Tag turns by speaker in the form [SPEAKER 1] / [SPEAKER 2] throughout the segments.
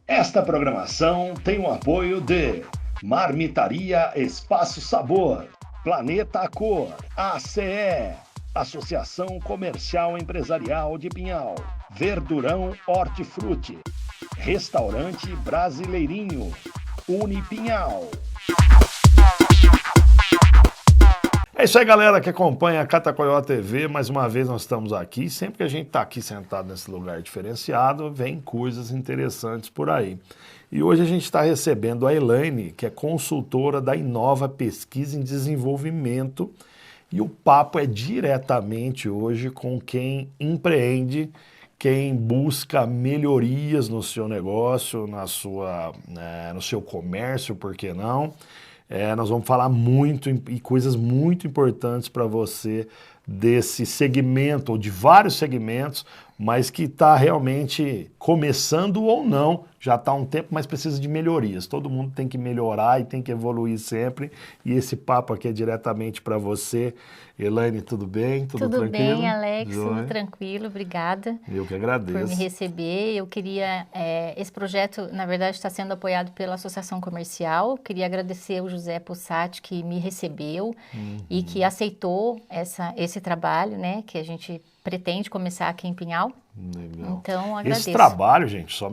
[SPEAKER 1] Esta programação tem o apoio de Marmitaria Espaço Sabor, Planeta Cor, ACE, Associação Comercial Empresarial de Pinhal, Verdurão Hortifruti, Restaurante Brasileirinho, Unipinhal. É isso aí, galera que acompanha a Catacoió TV. Mais uma vez nós estamos aqui. Sempre que a gente está aqui sentado nesse lugar diferenciado, vem coisas interessantes por aí. E hoje a gente está recebendo a Elaine, que é consultora da Inova Pesquisa em Desenvolvimento. E o papo é diretamente hoje com quem empreende, quem busca melhorias no seu negócio, no seu comércio, por que não? Nós vamos falar muito e coisas muito importantes para você desse segmento, ou de vários segmentos, mas que está realmente começando ou não, já está há um tempo, mas precisa de melhorias. Todo mundo tem que melhorar e tem que evoluir sempre, e esse papo aqui é diretamente para você. Elaine, tudo bem? Tudo tranquilo?
[SPEAKER 2] Tudo bem, Alex, tudo tranquilo, obrigada.
[SPEAKER 1] Eu que agradeço.
[SPEAKER 2] Por me receber. Eu queria, esse projeto, na verdade, está sendo apoiado pela Associação Comercial. Queria agradecer ao José Possati, que me recebeu e que aceitou esse trabalho, né, que a gente pretende começar aqui em Pinhal.
[SPEAKER 1] Legal.
[SPEAKER 2] Então, agradeço.
[SPEAKER 1] Esse trabalho, gente,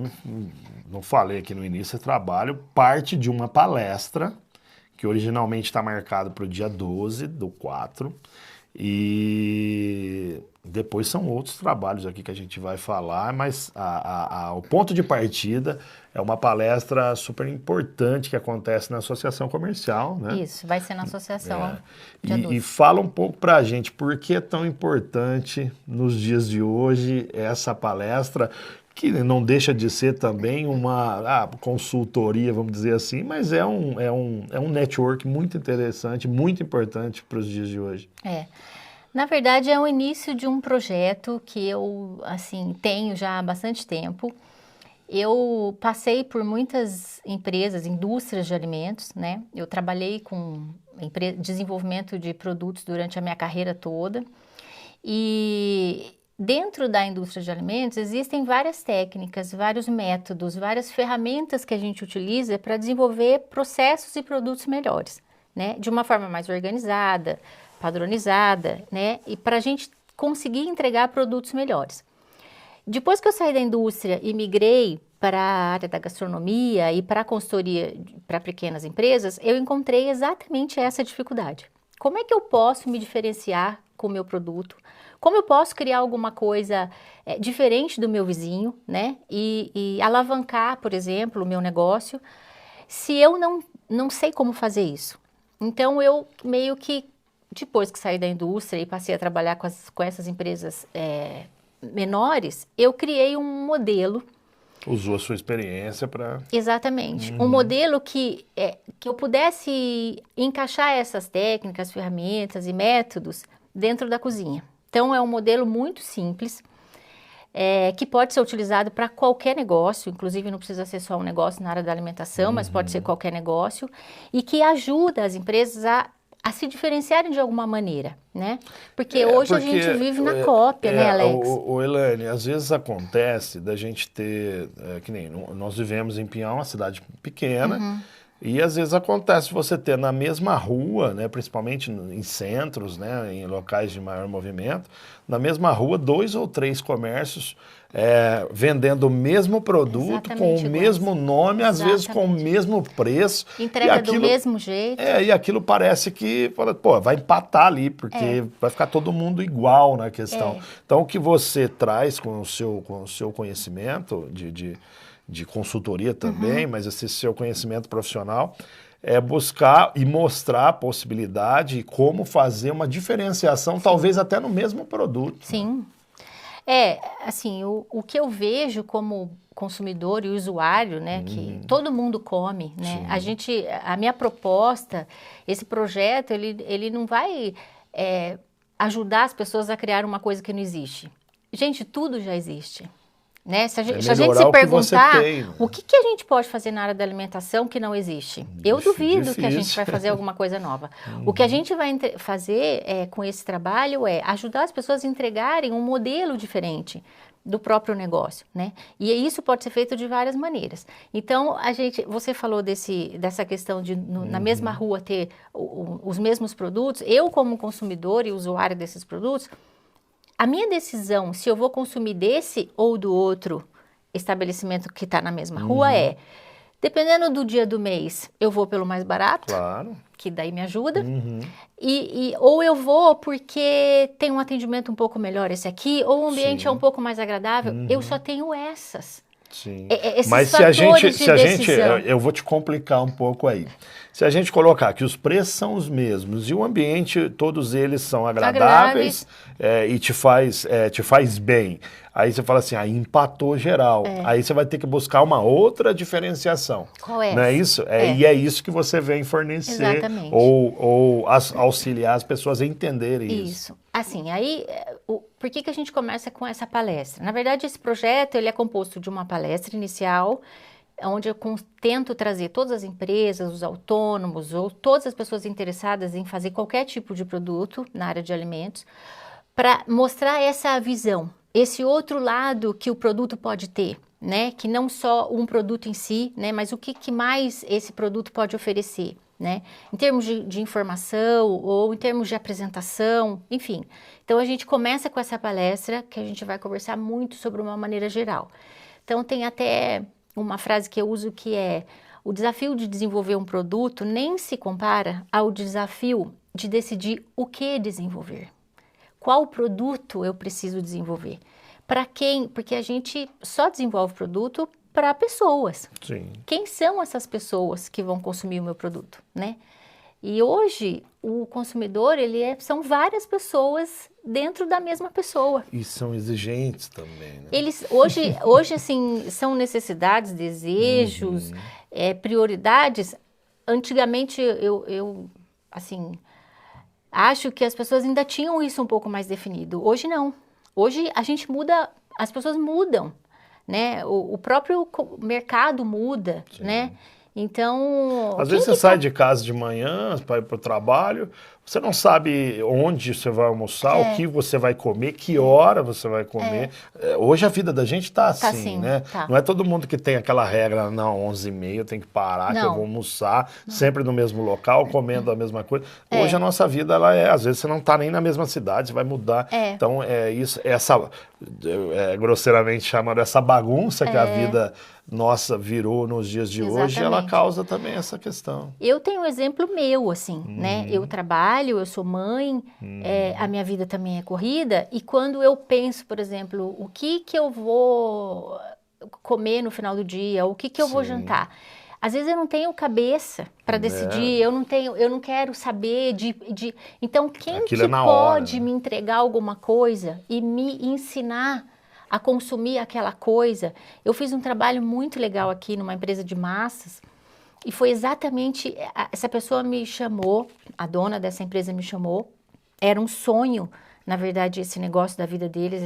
[SPEAKER 1] não falei aqui no início, esse trabalho parte de uma palestra que originalmente está marcado para o dia 12/4, e depois são outros trabalhos aqui que a gente vai falar, mas o ponto de partida é uma palestra super importante que acontece na Associação Comercial, né?
[SPEAKER 2] Isso, vai ser na Associação. Dia 12.
[SPEAKER 1] E fala um pouco para a gente por que é tão importante nos dias de hoje essa palestra, que não deixa de ser também uma consultoria, vamos dizer assim, mas é um network muito interessante, muito importante para os dias de hoje.
[SPEAKER 2] Na verdade, é o início de um projeto que eu, assim, tenho já há bastante tempo. Eu passei por muitas empresas, indústrias de alimentos, né? Eu trabalhei com desenvolvimento de produtos durante a minha carreira toda. E dentro da indústria de alimentos existem várias técnicas, vários métodos, várias ferramentas que a gente utiliza para desenvolver processos e produtos melhores, né? De uma forma mais organizada, padronizada, né? E para a gente conseguir entregar produtos melhores. Depois que eu saí da indústria e migrei para a área da gastronomia e para a consultoria para pequenas empresas, eu encontrei exatamente essa dificuldade. Como é que eu posso me diferenciar com o meu produto? Como eu posso criar alguma coisa diferente do meu vizinho, né? E alavancar, por exemplo, o meu negócio, se eu não sei como fazer isso? Então, eu meio que, depois que saí da indústria e passei a trabalhar com essas empresas menores, eu criei um modelo.
[SPEAKER 1] Usou a sua experiência para...
[SPEAKER 2] Exatamente. Um modelo que eu pudesse encaixar essas técnicas, ferramentas e métodos dentro da cozinha. Então, é um modelo muito simples, que pode ser utilizado para qualquer negócio, inclusive não precisa ser só um negócio na área da alimentação, mas pode ser qualquer negócio, e que ajuda as empresas a se diferenciarem de alguma maneira, né? Porque hoje a gente vive na cópia, né, Alex?
[SPEAKER 1] Elaine, às vezes acontece da gente ter, que nem nós vivemos em Pinhal, uma cidade pequena, e às vezes acontece você ter na mesma rua, né, principalmente em centros, né, em locais de maior movimento, na mesma rua 2 ou 3 comércios vendendo o mesmo produto, com o mesmo nome, às vezes com o mesmo preço.
[SPEAKER 2] Entrega do mesmo jeito.
[SPEAKER 1] E aquilo parece que vai empatar ali, porque vai ficar todo mundo igual na questão. Então, o que você traz com o seu conhecimento de consultoria também, mas esse seu conhecimento profissional, é buscar e mostrar a possibilidade e como fazer uma diferenciação, talvez até no mesmo produto.
[SPEAKER 2] Sim. Assim, o que eu vejo como consumidor e usuário, né, que todo mundo come, né? A minha proposta, esse projeto, ele não vai ajudar as pessoas a criar uma coisa que não existe. Gente, tudo já existe. Né? Se a gente se perguntar o que a gente pode fazer na área da alimentação que não existe, eu duvido que a gente vai fazer alguma coisa nova. O que a gente vai fazer com esse trabalho é ajudar as pessoas a entregarem um modelo diferente, do próprio negócio, né? E isso pode ser feito de várias maneiras. Então, você falou dessa questão de na mesma rua ter os mesmos produtos. Eu, como consumidor e usuário desses produtos, a minha decisão se eu vou consumir desse ou do outro estabelecimento que está na mesma rua dependendo do dia do mês, eu vou pelo mais barato,
[SPEAKER 1] Claro.
[SPEAKER 2] que daí me ajuda, ou eu vou porque tem um atendimento um pouco melhor esse aqui, ou o ambiente é um pouco mais agradável. Eu só tenho essas.
[SPEAKER 1] Sim.
[SPEAKER 2] Esses
[SPEAKER 1] Mas se a gente,
[SPEAKER 2] decisão.
[SPEAKER 1] eu vou te complicar um pouco aí. Se a gente colocar que os preços são os mesmos e o ambiente, todos eles são agradáveis. E te faz bem. Aí você fala assim, aí empatou geral. Aí você vai ter que buscar uma outra diferenciação.
[SPEAKER 2] Qual é?
[SPEAKER 1] Não é isso? E é isso que você vem fornecer.
[SPEAKER 2] Exatamente.
[SPEAKER 1] Ou auxiliar as pessoas a entenderem isso.
[SPEAKER 2] Isso. Assim, aí, por que a gente começa com essa palestra? Na verdade, esse projeto ele é composto de uma palestra inicial, onde eu tento trazer todas as empresas, os autônomos ou todas as pessoas interessadas em fazer qualquer tipo de produto na área de alimentos, para mostrar essa visão, esse outro lado que o produto pode ter, né? Que não só um produto em si, né? Mas o que mais esse produto pode oferecer, né? Em termos de informação ou em termos de apresentação, enfim. Então, a gente começa com essa palestra que a gente vai conversar muito sobre uma maneira geral. Então, tem até uma frase que eu uso que é: o desafio de desenvolver um produto nem se compara ao desafio de decidir o que desenvolver. Qual produto eu preciso desenvolver? Para quem? Porque a gente só desenvolve produto para pessoas.
[SPEAKER 1] Sim.
[SPEAKER 2] Quem são essas pessoas que vão consumir o meu produto, né? E hoje, o consumidor, são várias pessoas dentro da mesma pessoa.
[SPEAKER 1] E são exigentes também, né?
[SPEAKER 2] Eles, hoje assim, são necessidades, desejos, prioridades. Antigamente, eu assim, acho que as pessoas ainda tinham isso um pouco mais definido. Hoje, não. Hoje, a gente muda, as pessoas mudam, né? O próprio mercado muda, né? Então...
[SPEAKER 1] Às vezes você sai de casa de manhã para ir para o trabalho, você não sabe onde você vai almoçar, o que você vai comer, que hora você vai comer. Hoje a vida da gente está assim, né?
[SPEAKER 2] Tá.
[SPEAKER 1] Não é todo mundo que tem aquela regra, não, 11h30 eu tenho que parar, que eu vou almoçar, sempre no mesmo local, comendo a mesma coisa. Hoje a nossa vida, às vezes você não está nem na mesma cidade, você vai mudar. Então, grosseiramente chamando, essa bagunça que a vida nossa virou nos dias de hoje, ela causa também essa questão.
[SPEAKER 2] Eu tenho um exemplo meu, assim, né? Eu trabalho, eu sou mãe, a minha vida também é corrida, e quando eu penso, por exemplo, o que eu vou comer no final do dia, o que eu vou jantar, às vezes eu não tenho cabeça para decidir, eu não quero saber Então, quem que pode me entregar alguma coisa e me ensinar a consumir aquela coisa? Eu fiz um trabalho muito legal aqui numa empresa de massas e foi exatamente, essa pessoa me chamou, a dona dessa empresa me chamou, era um sonho, na verdade, esse negócio da vida deles,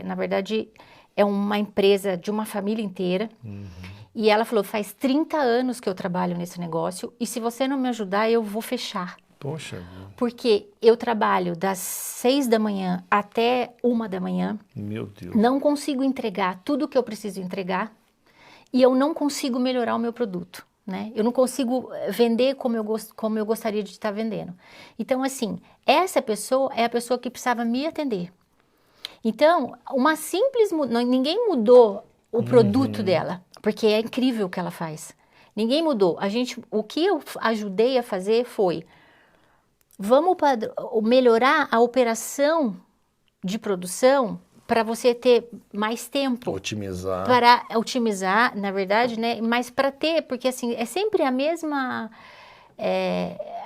[SPEAKER 2] na verdade, é uma empresa de uma família inteira, e ela falou, faz 30 anos que eu trabalho nesse negócio, e se você não me ajudar, eu vou fechar.
[SPEAKER 1] Poxa.
[SPEAKER 2] Porque eu trabalho das 6 da manhã até 1 da manhã.
[SPEAKER 1] Meu Deus.
[SPEAKER 2] Não consigo entregar tudo o que eu preciso entregar e eu não consigo melhorar o meu produto, né? Eu não consigo vender como eu gostaria de estar vendendo. Então, assim, essa pessoa é a pessoa que precisava me atender. Então, ninguém mudou o produto dela, porque é incrível o que ela faz. Ninguém mudou. O que eu ajudei a fazer foi: vamos melhorar a operação de produção para você ter mais tempo.
[SPEAKER 1] Otimizar.
[SPEAKER 2] Para otimizar, na verdade, né? Mas para ter, porque assim, é sempre a mesma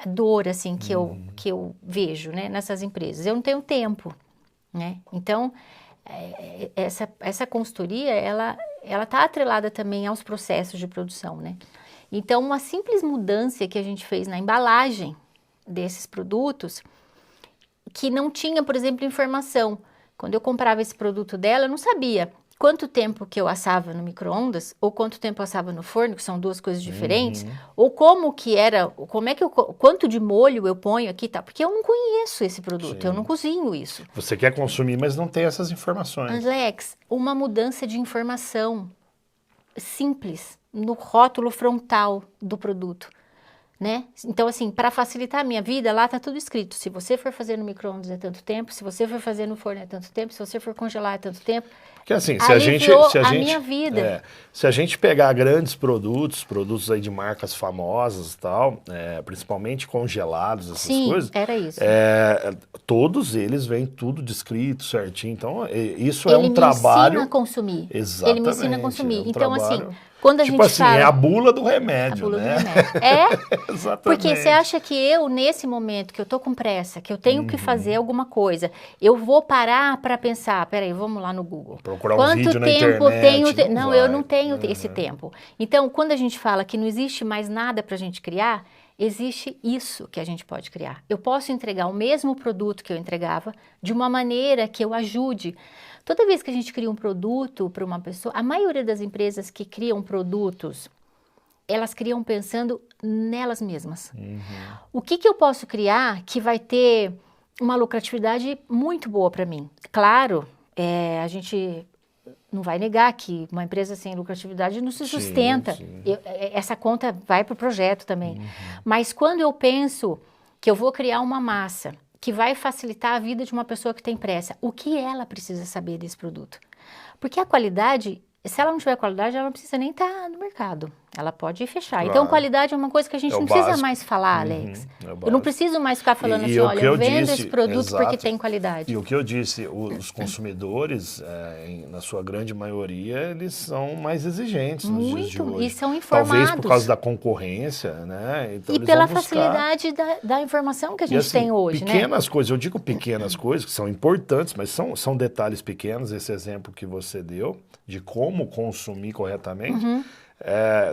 [SPEAKER 2] dor, assim, que eu vejo, né? Nessas empresas. Eu não tenho tempo, né? Então, essa consultoria, ela está atrelada também aos processos de produção, né? Então, uma simples mudança que a gente fez na embalagem desses produtos, que não tinha, por exemplo, informação. Quando eu comprava esse produto dela, eu não sabia quanto tempo que eu assava no micro-ondas, ou quanto tempo eu assava no forno, que são duas coisas diferentes, ou como que era, quanto de molho eu ponho aqui, tá? Porque eu não conheço esse produto, eu não cozinho isso.
[SPEAKER 1] Você quer consumir, mas não tem essas informações.
[SPEAKER 2] Alex, uma mudança de informação simples no rótulo frontal do produto, né? Então, assim, para facilitar a minha vida, lá tá tudo escrito. Se você for fazer no micro-ondas é tanto tempo, se você for fazer no forno é tanto tempo, se você for congelar é tanto tempo.
[SPEAKER 1] Porque assim,
[SPEAKER 2] minha vida.
[SPEAKER 1] Se a gente pegar grandes produtos aí de marcas famosas e tal, principalmente congelados, essas coisas.
[SPEAKER 2] Era isso.
[SPEAKER 1] Todos eles vêm tudo descrito, certinho. Então, isso
[SPEAKER 2] Ele
[SPEAKER 1] é um trabalho.
[SPEAKER 2] Ele me ensina a consumir.
[SPEAKER 1] Exatamente.
[SPEAKER 2] Ele me ensina a consumir.
[SPEAKER 1] É um
[SPEAKER 2] então,
[SPEAKER 1] trabalho...
[SPEAKER 2] assim, quando a
[SPEAKER 1] tipo
[SPEAKER 2] gente
[SPEAKER 1] assim,
[SPEAKER 2] fala...
[SPEAKER 1] é a bula do remédio,
[SPEAKER 2] a bula
[SPEAKER 1] né?
[SPEAKER 2] do remédio.
[SPEAKER 1] Exatamente.
[SPEAKER 2] Porque você acha que eu, nesse momento que eu tô com pressa, que eu tenho que fazer alguma coisa, eu vou parar para pensar, peraí, vamos lá no Google.
[SPEAKER 1] Procurar um vídeo na internet.
[SPEAKER 2] Não, eu não tenho esse tempo. Então, quando a gente fala que não existe mais nada para a gente criar, existe isso que a gente pode criar. Eu posso entregar o mesmo produto que eu entregava de uma maneira que eu ajude. Toda vez que a gente cria um produto para uma pessoa, a maioria das empresas que criam produtos, elas criam pensando nelas mesmas. O que eu posso criar que vai ter uma lucratividade muito boa para mim? Claro, a gente não vai negar que uma empresa sem lucratividade não se sustenta.
[SPEAKER 1] Sim.
[SPEAKER 2] Essa conta vai para o projeto também. Mas quando eu penso que eu vou criar uma massa que vai facilitar a vida de uma pessoa que tem pressa, o que ela precisa saber desse produto? Porque a qualidade, se ela não tiver qualidade, ela não precisa nem estar no mercado. Ela pode fechar.
[SPEAKER 1] Claro.
[SPEAKER 2] Então, qualidade é uma coisa que a gente não precisa
[SPEAKER 1] básico.
[SPEAKER 2] mais falar, Alex. Eu não preciso mais ficar falando assim, olha, eu vendo esse produto porque tem qualidade.
[SPEAKER 1] E o que eu disse, os consumidores, na sua grande maioria, eles são mais exigentes nos dias de hoje.
[SPEAKER 2] E são informados.
[SPEAKER 1] Talvez por causa da concorrência, né? Então,
[SPEAKER 2] e pela facilidade da informação que a gente
[SPEAKER 1] assim,
[SPEAKER 2] tem hoje,
[SPEAKER 1] pequenas coisas, eu digo pequenas coisas, que são importantes, mas são detalhes pequenos, esse exemplo que você deu, de como consumir corretamente,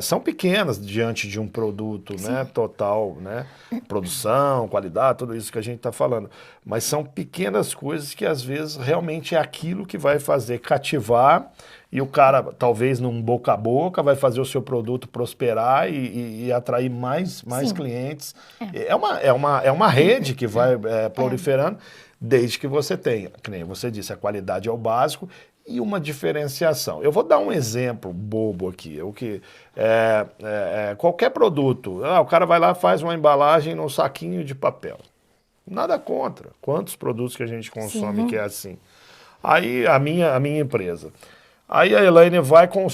[SPEAKER 1] são pequenas diante de um produto, né, total, né, produção, qualidade, tudo isso que a gente está falando, mas são pequenas coisas que às vezes realmente é aquilo que vai fazer cativar e o cara, talvez num boca a boca, vai fazer o seu produto prosperar e atrair mais clientes. É uma rede que vai proliferando, desde que você tenha, que nem você disse, a qualidade é o básico, e uma diferenciação. Eu vou dar um exemplo bobo aqui. Qualquer produto, o cara vai lá e faz uma embalagem num saquinho de papel. Nada contra. Quantos produtos que a gente consome que é assim? Aí a minha empresa. Aí a Elaine vai com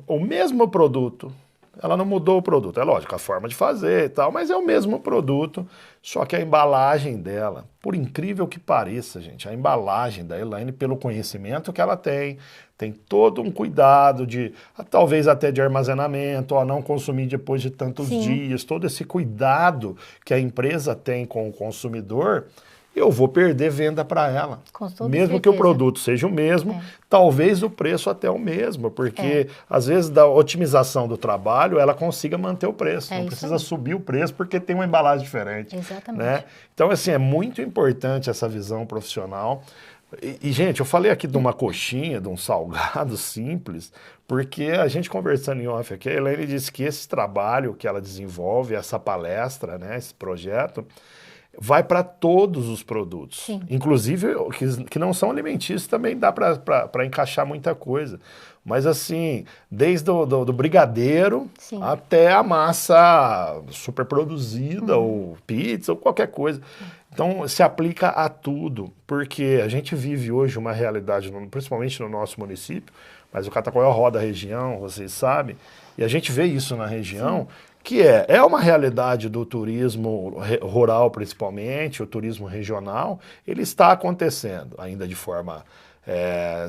[SPEAKER 1] o mesmo produto. Ela não mudou o produto. É lógico, a forma de fazer e tal, mas é o mesmo produto, só que a embalagem dela, por incrível que pareça, gente, a embalagem da Elaine, pelo conhecimento que ela tem todo um cuidado talvez até de armazenamento, não consumir depois de tantos dias, todo esse cuidado que a empresa tem com o consumidor, eu vou perder venda para ela. Mesmo que o produto seja o mesmo, talvez o preço até o mesmo, porque às vezes da otimização do trabalho ela consiga manter o preço, não precisa subir o preço porque tem uma embalagem diferente.
[SPEAKER 2] Exatamente.
[SPEAKER 1] Né? Então, assim, é muito importante essa visão profissional. E, gente, eu falei aqui de uma coxinha, de um salgado simples, porque a gente conversando em off aqui, a Elaine disse que esse trabalho que ela desenvolve, essa palestra, né, esse projeto, vai para todos os produtos.
[SPEAKER 2] Sim.
[SPEAKER 1] Inclusive, que não são alimentícios, também dá para encaixar muita coisa. Mas assim, desde do brigadeiro até a massa super produzida, ou pizza, ou qualquer coisa. Então, se aplica a tudo, porque a gente vive hoje uma realidade, principalmente no nosso município, mas o Catacoió roda a região, vocês sabem, e a gente vê isso na região, que é uma realidade do turismo rural, principalmente, o turismo regional, ele está acontecendo, ainda de forma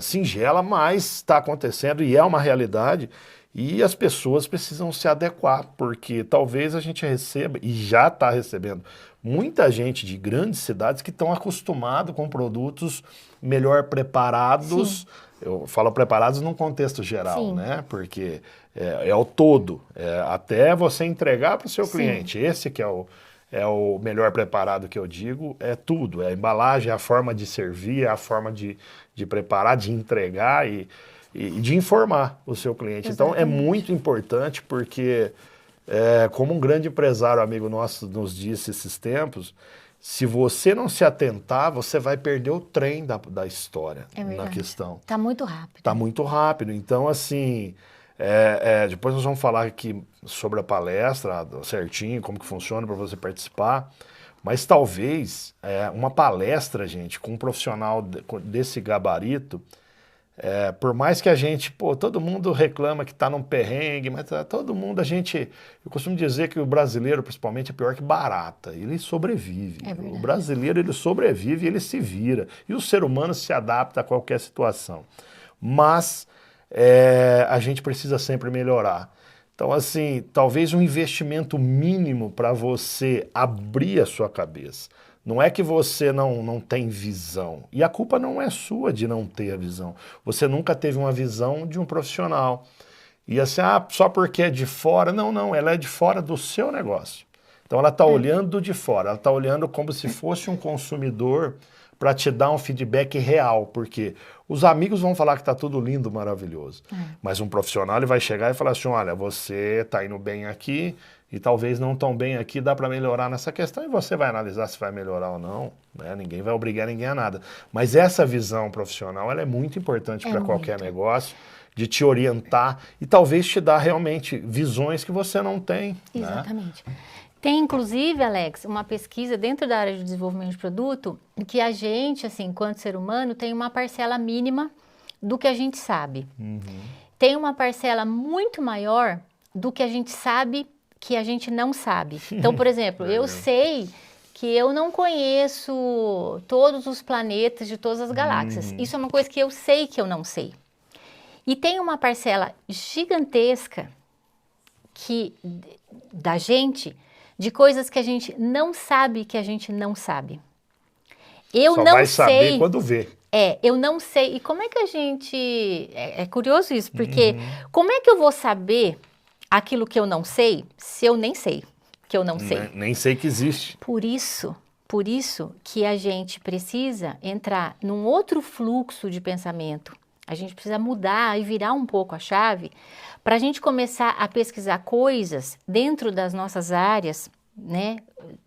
[SPEAKER 1] singela, mas está acontecendo e é uma realidade, e as pessoas precisam se adequar, porque talvez a gente receba, e já está recebendo, muita gente de grandes cidades que estão acostumados com produtos melhor preparados. Eu falo preparados num contexto geral, né? Porque é o todo, até você entregar para o seu cliente. Esse que é o melhor preparado que eu digo, é tudo. É a embalagem, é a forma de servir, é a forma de preparar, de entregar. e de informar o seu cliente.
[SPEAKER 2] Exatamente.
[SPEAKER 1] Então, é muito importante porque, como um grande empresário amigo nosso nos disse esses tempos, se você não se atentar, você vai perder o trem da história na questão.
[SPEAKER 2] Está muito rápido.
[SPEAKER 1] Está muito rápido. Então, assim, depois nós vamos falar aqui sobre a palestra certinho, como que funciona para você participar. Mas talvez uma palestra, gente, com um profissional desse gabarito, por mais que a gente, todo mundo reclama que está num perrengue, mas todo mundo, eu costumo dizer que o brasileiro, principalmente, é pior que barata, ele sobrevive. O brasileiro, ele sobrevive e ele se vira. E o ser humano se adapta a qualquer situação. Mas a gente precisa sempre melhorar. Então, assim, talvez um investimento mínimo para você abrir a sua cabeça. Não é que você não tem visão. E a culpa não é sua de não ter a visão. Você nunca teve uma visão de um profissional. E assim, só porque é de fora. Não, ela é de fora do seu negócio. Então ela está olhando de fora, ela está olhando como se fosse um consumidor para te dar um feedback real, porque os amigos vão falar que está tudo lindo, maravilhoso. Mas um profissional ele vai chegar e falar assim, olha, você está indo bem aqui, e talvez não tão bem aqui, dá para melhorar nessa questão, e você vai analisar se vai melhorar ou não, né? Ninguém vai obrigar ninguém a nada. Mas essa visão profissional, ela é muito importante para qualquer negócio, de te orientar e talvez te dar realmente visões que você não tem.
[SPEAKER 2] Exatamente. Né? Tem, inclusive, Alex, uma pesquisa dentro da área de desenvolvimento de produto, que a gente, assim, enquanto ser humano, tem uma parcela mínima do que a gente sabe. Tem uma parcela muito maior do que a gente sabe que a gente não sabe. Então, por exemplo, eu sei que eu não conheço todos os planetas de todas as galáxias. Isso é uma coisa que eu sei que eu não sei. E tem uma parcela gigantesca da gente, de coisas que a gente não sabe que a gente não sabe. Eu
[SPEAKER 1] Só
[SPEAKER 2] não
[SPEAKER 1] vai
[SPEAKER 2] sei.
[SPEAKER 1] saber quando vê.
[SPEAKER 2] Eu não sei. E como é que a gente... É curioso isso, porque como é que eu vou saber aquilo que eu não sei, se eu nem sei que eu não sei?
[SPEAKER 1] Nem sei que existe.
[SPEAKER 2] Por isso que a gente precisa entrar num outro fluxo de pensamento. A gente precisa mudar e virar um pouco a chave para a gente começar a pesquisar coisas dentro das nossas áreas, né,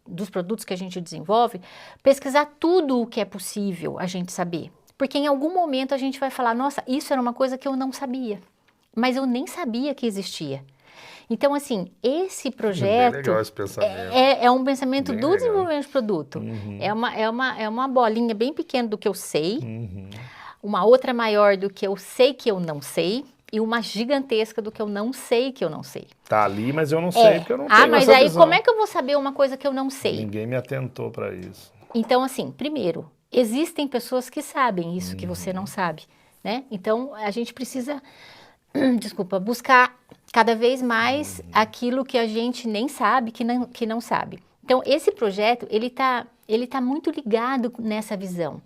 [SPEAKER 2] dos produtos que a gente desenvolve, pesquisar tudo o que é possível a gente saber. Porque em algum momento a gente vai falar, nossa, isso era uma coisa que eu não sabia, mas eu nem sabia que existia. Então, assim, esse projeto
[SPEAKER 1] legal esse pensamento.
[SPEAKER 2] É um pensamento
[SPEAKER 1] Bem
[SPEAKER 2] do
[SPEAKER 1] legal.
[SPEAKER 2] desenvolvimento de produto. É uma bolinha bem pequena do que eu sei, uma outra maior do que eu sei que eu não sei, e uma gigantesca do que eu não sei que eu não sei.
[SPEAKER 1] Tá ali, mas eu não sei porque eu não tenho
[SPEAKER 2] mas
[SPEAKER 1] essa
[SPEAKER 2] aí
[SPEAKER 1] visão.
[SPEAKER 2] como é que eu vou saber uma coisa que eu não sei?
[SPEAKER 1] Ninguém me atentou para isso.
[SPEAKER 2] Então, assim, primeiro, existem pessoas que sabem isso que você não sabe, né? Então, a gente precisa, buscar cada vez mais aquilo que a gente nem sabe, que não sabe. Então, esse projeto, ele tá muito ligado nessa visão.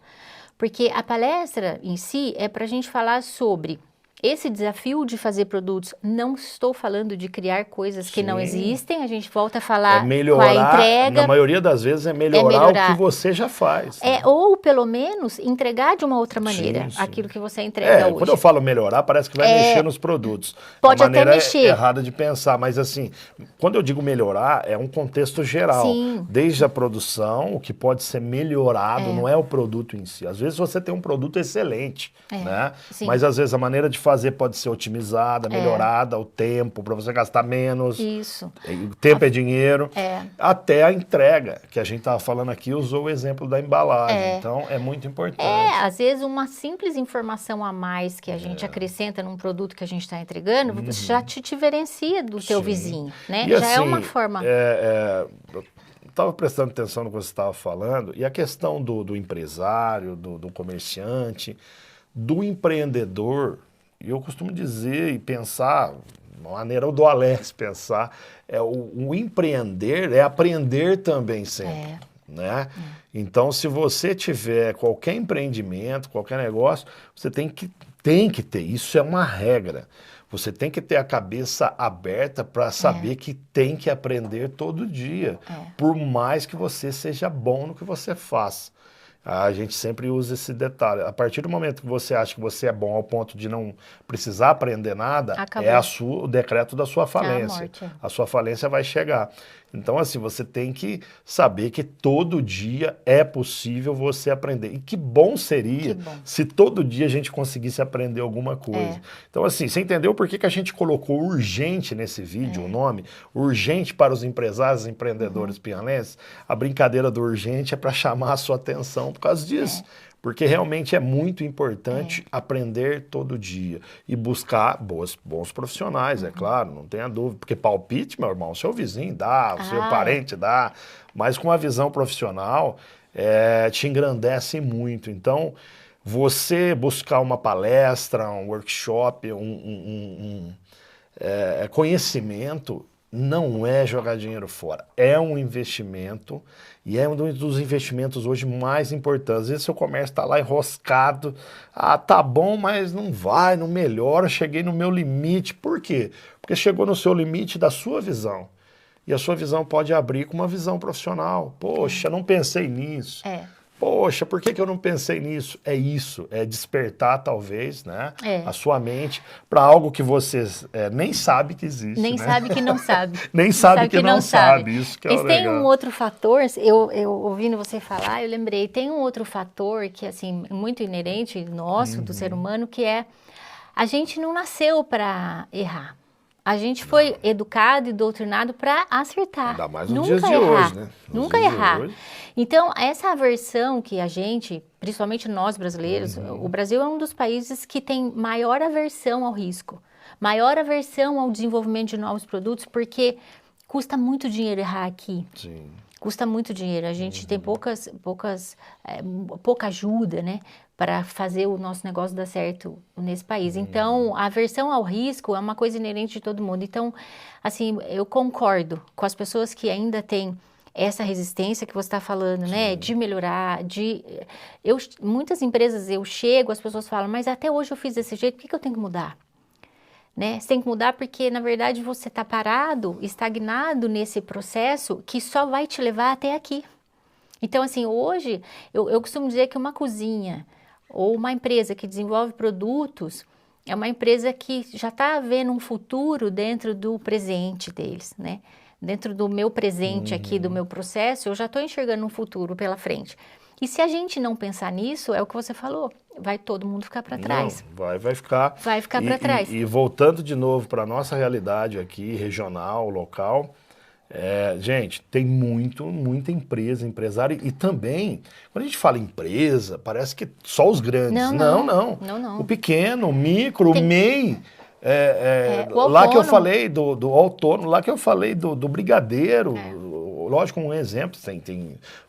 [SPEAKER 2] Porque a palestra em si é para a gente falar sobre esse desafio de fazer produtos. Não estou falando de criar coisas que não existem, a gente volta a falar com a entrega.
[SPEAKER 1] Na maioria das vezes é melhorar o que você já faz. Né?
[SPEAKER 2] Ou pelo menos entregar de uma outra maneira aquilo que você entrega hoje.
[SPEAKER 1] Quando eu falo melhorar, parece que vai mexer nos produtos.
[SPEAKER 2] Pode
[SPEAKER 1] até
[SPEAKER 2] mexer.
[SPEAKER 1] Errada de pensar, mas assim, quando eu digo melhorar, é um contexto geral.
[SPEAKER 2] Sim.
[SPEAKER 1] Desde a produção, o que pode ser melhorado, não é o produto em si. Às vezes você tem um produto excelente, né? Mas às vezes a maneira de fazer pode ser otimizada, melhorada, o tempo, para você gastar menos.
[SPEAKER 2] Isso.
[SPEAKER 1] O tempo é dinheiro. Até a entrega, que a gente estava falando aqui, usou o exemplo da embalagem. Então, é muito importante.
[SPEAKER 2] Às vezes uma simples informação a mais que a gente acrescenta num produto que a gente está entregando, já te diferencia do teu vizinho, né?
[SPEAKER 1] E
[SPEAKER 2] já
[SPEAKER 1] assim,
[SPEAKER 2] é uma forma...
[SPEAKER 1] eu estava prestando atenção no que você estava falando, e a questão do empresário, do comerciante, do empreendedor, eu costumo dizer e pensar, uma maneira do Alex pensar, o empreender é aprender também sempre. Né? Então, se você tiver qualquer empreendimento, qualquer negócio, você tem que ter, isso é uma regra. Você tem que ter a cabeça aberta para saber que tem que aprender todo dia, por mais que você seja bom no que você faz. A gente sempre usa esse detalhe. A partir do momento que você acha que você é bom ao ponto de não precisar aprender nada,
[SPEAKER 2] Acabou.
[SPEAKER 1] é o decreto da sua falência.
[SPEAKER 2] morte.
[SPEAKER 1] A sua falência vai chegar. Então, assim, você tem que saber que todo dia é possível você aprender. E que bom seria se todo dia a gente conseguisse aprender alguma coisa. Então, assim, você entendeu por que a gente colocou urgente nesse vídeo, o nome? Urgente para os empresários, empreendedores piauienses? A brincadeira do urgente é para chamar a sua atenção por causa disso. Porque realmente é muito importante aprender todo dia e buscar bons profissionais, é claro, não tenha dúvida. Porque palpite, meu irmão, seu vizinho dá, o seu parente dá, mas com a visão profissional te engrandece muito. Então, você buscar uma palestra, um workshop, conhecimento, não é jogar dinheiro fora, é um investimento e é um dos investimentos hoje mais importantes. Às vezes seu comércio está lá enroscado, tá bom, mas não vai, não melhora, cheguei no meu limite. Por quê? Porque chegou no seu limite da sua visão e a sua visão pode abrir com uma visão profissional. Poxa, não pensei nisso. Poxa, por que eu não pensei nisso? É isso, é despertar talvez, né, a sua mente para algo que você nem sabe que existe.
[SPEAKER 2] Nem sabe que não sabe.
[SPEAKER 1] Nem sabe que não sabe, isso que é o legal.
[SPEAKER 2] Tem um outro fator, eu ouvindo você falar, eu lembrei, tem um outro fator que assim, muito inerente nosso, do ser humano, que é a gente não nasceu para errar. A gente foi educado e doutrinado para acertar.
[SPEAKER 1] Ainda mais nos dias de hoje, né?
[SPEAKER 2] Nunca errar. Então, essa aversão que a gente, principalmente nós brasileiros, o Brasil é um dos países que tem maior aversão ao risco, maior aversão ao desenvolvimento de novos produtos, porque custa muito dinheiro errar aqui.
[SPEAKER 1] Sim.
[SPEAKER 2] Custa muito dinheiro. A gente tem pouca ajuda, né, para fazer o nosso negócio dar certo nesse país. Então, a aversão ao risco é uma coisa inerente de todo mundo. Então, assim, eu concordo com as pessoas que ainda têm essa resistência que você está falando, né, de melhorar, muitas empresas eu chego, as pessoas falam, mas até hoje eu fiz desse jeito, por que eu tenho que mudar? Né? Você tem que mudar porque, na verdade, você está parado, estagnado nesse processo que só vai te levar até aqui. Então, assim, hoje, eu costumo dizer que uma cozinha ou uma empresa que desenvolve produtos é uma empresa que já está vendo um futuro dentro do presente deles, né? Dentro do meu presente aqui, do meu processo, eu já estou enxergando um futuro pela frente. E se a gente não pensar nisso, é o que você falou, vai todo mundo ficar para trás.
[SPEAKER 1] Não, vai ficar. Vai ficar para trás. E voltando de novo para a nossa realidade aqui, regional, local, gente, tem muita empresa, empresário, e também, quando a gente fala empresa, parece que só os grandes. Não. O pequeno, o micro, o MEI. Lá que eu falei do autônomo, lá que eu falei do brigadeiro, lógico, um exemplo,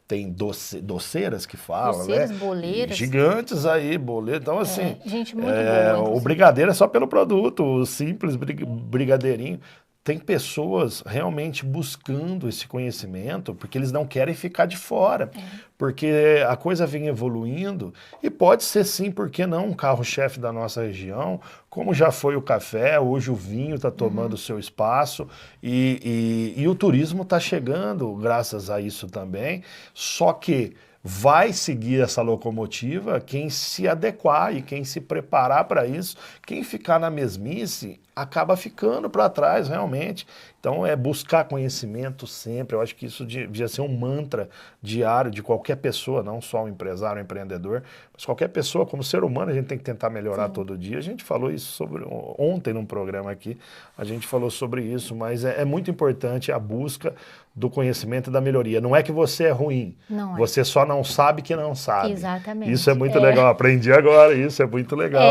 [SPEAKER 1] tem doceiras que falam,
[SPEAKER 2] doceiras,
[SPEAKER 1] né?
[SPEAKER 2] boleiras.
[SPEAKER 1] Gigantes aí, boleiros. Então, assim,
[SPEAKER 2] gente muito boa,
[SPEAKER 1] o brigadeiro é só pelo produto, o simples brigadeirinho. Tem pessoas realmente buscando esse conhecimento porque eles não querem ficar de fora, porque a coisa vem evoluindo e pode ser sim, por que não, um carro-chefe da nossa região, como já foi o café, hoje o vinho está tomando o seu espaço e o turismo está chegando graças a isso também, só que vai seguir essa locomotiva quem se adequar e quem se preparar para isso. Quem ficar na mesmice acaba ficando para trás realmente. Então é buscar conhecimento sempre. Eu acho que isso devia ser um mantra diário de qualquer pessoa, não só um empresário, um empreendedor, mas qualquer pessoa, como ser humano, a gente tem que tentar melhorar todo dia. A gente falou isso ontem num programa aqui, a gente falou sobre isso, mas é muito importante a busca do conhecimento e da melhoria. Não é que você é ruim, você só não sabe que não sabe.
[SPEAKER 2] Exatamente.
[SPEAKER 1] Isso é muito legal, aprendi agora, isso é muito legal,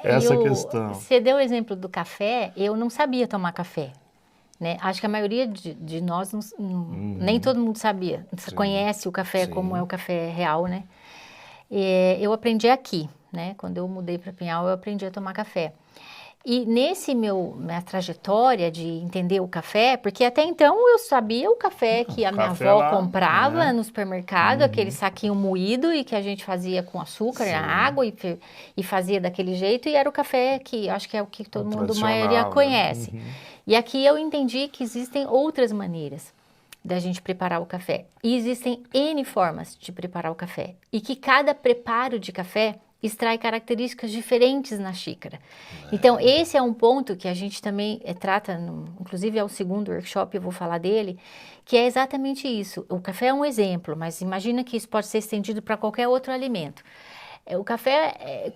[SPEAKER 1] essa questão.
[SPEAKER 2] Você deu o exemplo do café, eu não sabia tomar café. Né? Acho que a maioria de nós, nem todo mundo sabia, conhece o café como é o café real, né? Eu aprendi aqui, né? Quando eu mudei para Pinhal, eu aprendi a tomar café. E minha trajetória de entender o café, porque até então eu sabia o café que a minha avó comprava no supermercado, aquele saquinho moído e que a gente fazia com açúcar, água e fazia daquele jeito, e era o café que acho que é o que todo mundo, a maioria, conhece. E aqui eu entendi que existem outras maneiras. da gente preparar o café. E existem N formas de preparar o café. E que cada preparo de café extrai características diferentes na xícara. Então, esse é um ponto que a gente também trata, inclusive é o segundo workshop, eu vou falar dele, que é exatamente isso. O café é um exemplo, mas imagina que isso pode ser estendido para qualquer outro alimento. O café,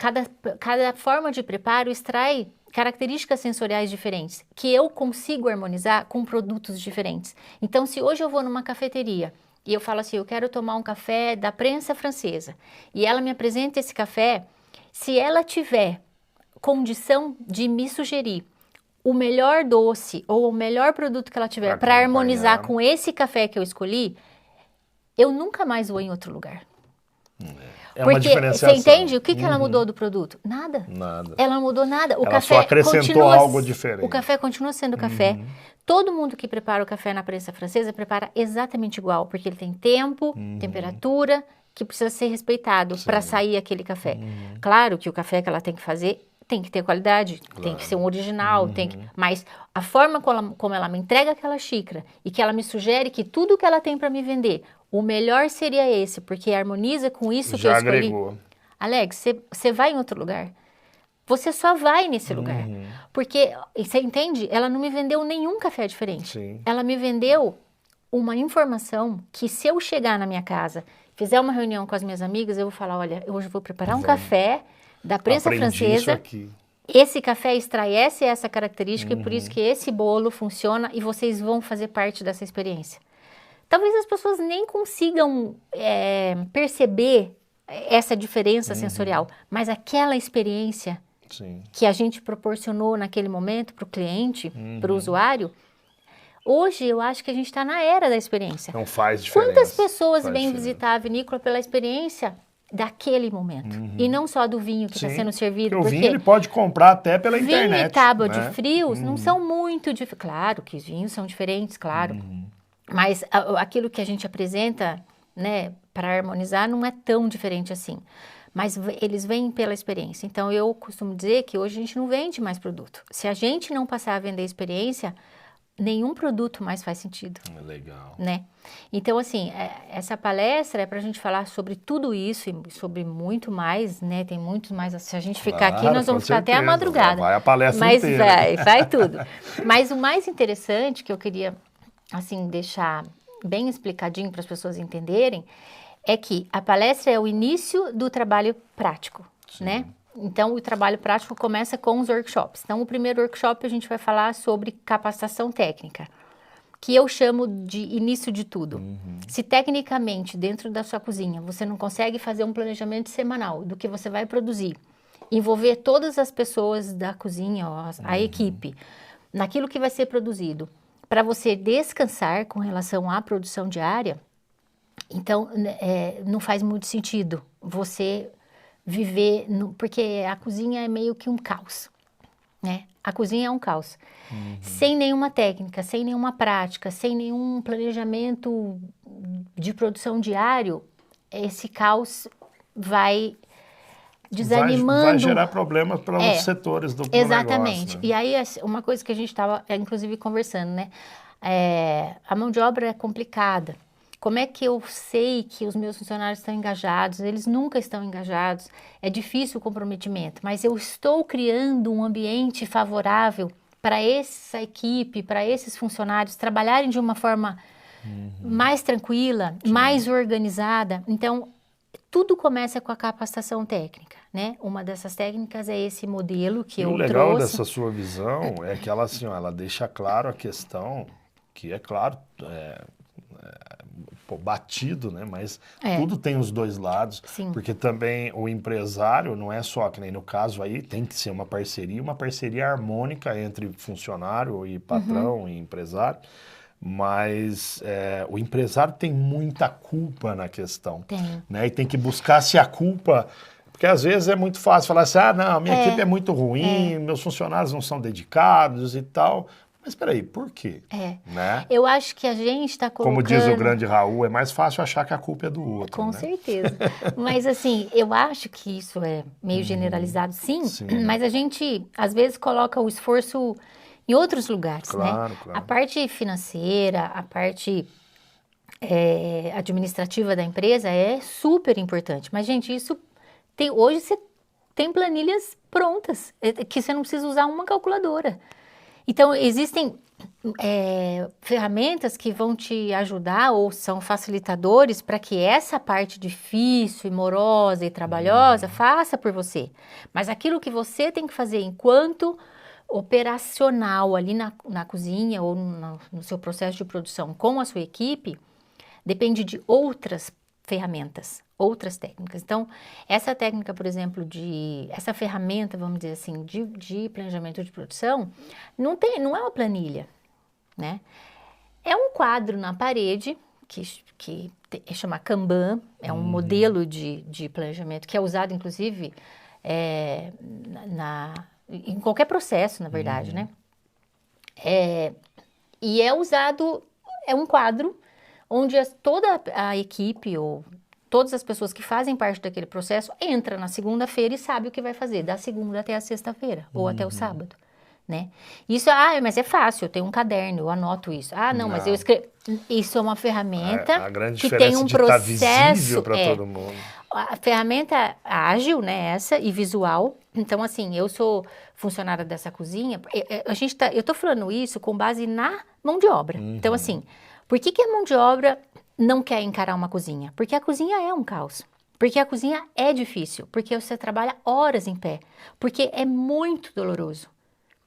[SPEAKER 2] cada forma de preparo extrai características sensoriais diferentes, que eu consigo harmonizar com produtos diferentes. Então, se hoje eu vou numa cafeteria e eu falo assim, eu quero tomar um café da prensa francesa, e ela me apresenta esse café, se ela tiver condição de me sugerir o melhor doce ou o melhor produto que ela tiver para harmonizar com esse café que eu escolhi, eu nunca mais vou em outro lugar.
[SPEAKER 1] É uma diferenciação.
[SPEAKER 2] Você entende? O que ela mudou do produto? Nada. Ela não mudou nada.
[SPEAKER 1] Ela só acrescentou algo diferente.
[SPEAKER 2] O café continua sendo café. Todo mundo que prepara o café na prensa francesa prepara exatamente igual, porque ele tem tempo, temperatura, que precisa ser respeitado para sair aquele café. Claro que o café que ela tem que fazer tem que ter qualidade, tem que ser um original, mas a forma como ela me entrega aquela xícara e que ela me sugere que tudo que ela tem para me vender, o melhor seria esse, porque harmoniza com isso que eu escolhi.
[SPEAKER 1] Agregou.
[SPEAKER 2] Alex, você vai em outro lugar. Você só vai nesse lugar. Porque, você entende? Ela não me vendeu nenhum café diferente.
[SPEAKER 1] Sim.
[SPEAKER 2] Ela me vendeu uma informação que se eu chegar na minha casa, fizer uma reunião com as minhas amigas, eu vou falar, olha, hoje eu vou preparar um café da prensa francesa. Esse café extrai essa característica e por isso que esse bolo funciona e vocês vão fazer parte dessa experiência. Talvez as pessoas nem consigam perceber essa diferença sensorial, mas aquela experiência que a gente proporcionou naquele momento para o cliente, para o usuário, hoje eu acho que a gente está na era da experiência.
[SPEAKER 1] Não faz diferença.
[SPEAKER 2] Quantas pessoas vêm visitar a vinícola pela experiência daquele momento? E não só do vinho que está sendo servido.
[SPEAKER 1] Porque o vinho ele pode comprar até pela internet.
[SPEAKER 2] Vinho e tábua de frios não são muito diferentes. Claro que os vinhos são diferentes, claro. Mas aquilo que a gente apresenta, né, para harmonizar não é tão diferente assim. Mas eles vêm pela experiência. Então, eu costumo dizer que hoje a gente não vende mais produto. Se a gente não passar a vender experiência, nenhum produto mais faz sentido.
[SPEAKER 1] Legal.
[SPEAKER 2] Né? Então, assim, essa palestra é para a gente falar sobre tudo isso e sobre muito mais, né? Tem muito mais. Se a gente ficar aqui, nós vamos ficar até a madrugada.
[SPEAKER 1] Vai a palestra
[SPEAKER 2] Mas
[SPEAKER 1] inteira.
[SPEAKER 2] vai tudo. Mas o mais interessante que eu queria, assim, deixar bem explicadinho para as pessoas entenderem é que a palestra é o início do trabalho prático, né? Então, o trabalho prático começa com os workshops. Então, o primeiro workshop a gente vai falar sobre capacitação técnica, que eu chamo de início de tudo. Se tecnicamente, dentro da sua cozinha, você não consegue fazer um planejamento semanal do que você vai produzir, envolver todas as pessoas da cozinha, a equipe, naquilo que vai ser produzido, para você descansar com relação à produção diária, então, não faz muito sentido você viver, porque a cozinha é meio que um caos, né? A cozinha é um caos. Sem nenhuma técnica, sem nenhuma prática, sem nenhum planejamento de produção diário, esse caos vai desanimando.
[SPEAKER 1] Vai gerar problemas para os setores do
[SPEAKER 2] Exatamente.
[SPEAKER 1] negócio, né?
[SPEAKER 2] E aí, uma coisa que a gente estava, inclusive, conversando, né? A mão de obra é complicada. Como é que eu sei que os meus funcionários estão engajados? Eles nunca estão engajados. É difícil o comprometimento, mas eu estou criando um ambiente favorável para essa equipe, para esses funcionários trabalharem de uma forma mais tranquila, mais organizada. Então, tudo começa com a capacitação técnica, né? Uma dessas técnicas é esse modelo que eu trouxe.
[SPEAKER 1] O legal dessa sua visão é que ela, assim, ela deixa claro a questão, que é claro, batido, né? Mas tudo tem os dois lados, porque também o empresário não é só, que nem no caso aí, tem que ser uma parceria harmônica entre funcionário e patrão e empresário, mas o empresário tem muita culpa na questão, né? E tem que buscar se a culpa... Porque às vezes é muito fácil falar assim, não, minha equipe é muito ruim, meus funcionários não são dedicados e tal... Mas peraí, por quê? Né?
[SPEAKER 2] Eu acho que a gente está colocando...
[SPEAKER 1] Como diz o grande Raul, é mais fácil achar que a culpa é do outro,
[SPEAKER 2] Com
[SPEAKER 1] né?
[SPEAKER 2] certeza. Mas assim, eu acho que isso é meio generalizado, sim, mas a gente, às vezes, coloca o esforço em outros lugares, né?
[SPEAKER 1] Claro.
[SPEAKER 2] A parte financeira, a parte administrativa da empresa é super importante. Mas, gente, hoje você tem planilhas prontas, que você não precisa usar uma calculadora. Então, existem ferramentas que vão te ajudar ou são facilitadores para que essa parte difícil, e morosa e trabalhosa faça por você. Mas aquilo que você tem que fazer enquanto operacional ali na cozinha ou no seu processo de produção com a sua equipe, depende de outras ferramentas, outras técnicas. Então, essa técnica, por exemplo, essa ferramenta, vamos dizer assim, de planejamento de produção, não é uma planilha, né? É um quadro na parede que chama Kanban, é um modelo de planejamento que é usado, inclusive, em qualquer processo, na verdade, né? E é usado, é um quadro onde toda a equipe ou todas as pessoas que fazem parte daquele processo entra na segunda-feira e sabe o que vai fazer, da segunda até a sexta-feira, ou até o sábado, né? Isso, mas é fácil, eu tenho um caderno, eu anoto isso. Não, mas eu escrevo. Isso é uma ferramenta
[SPEAKER 1] A grande
[SPEAKER 2] que
[SPEAKER 1] diferença
[SPEAKER 2] tem um
[SPEAKER 1] de estar
[SPEAKER 2] visível
[SPEAKER 1] visível para todo mundo.
[SPEAKER 2] A ferramenta ágil, né, essa, e visual. Então, assim, eu sou funcionária dessa cozinha, eu tô falando isso com base na mão de obra. Então, assim, por que a mão de obra não quer encarar uma cozinha? Porque a cozinha é um caos. Porque a cozinha é difícil. Porque você trabalha horas em pé. Porque é muito doloroso.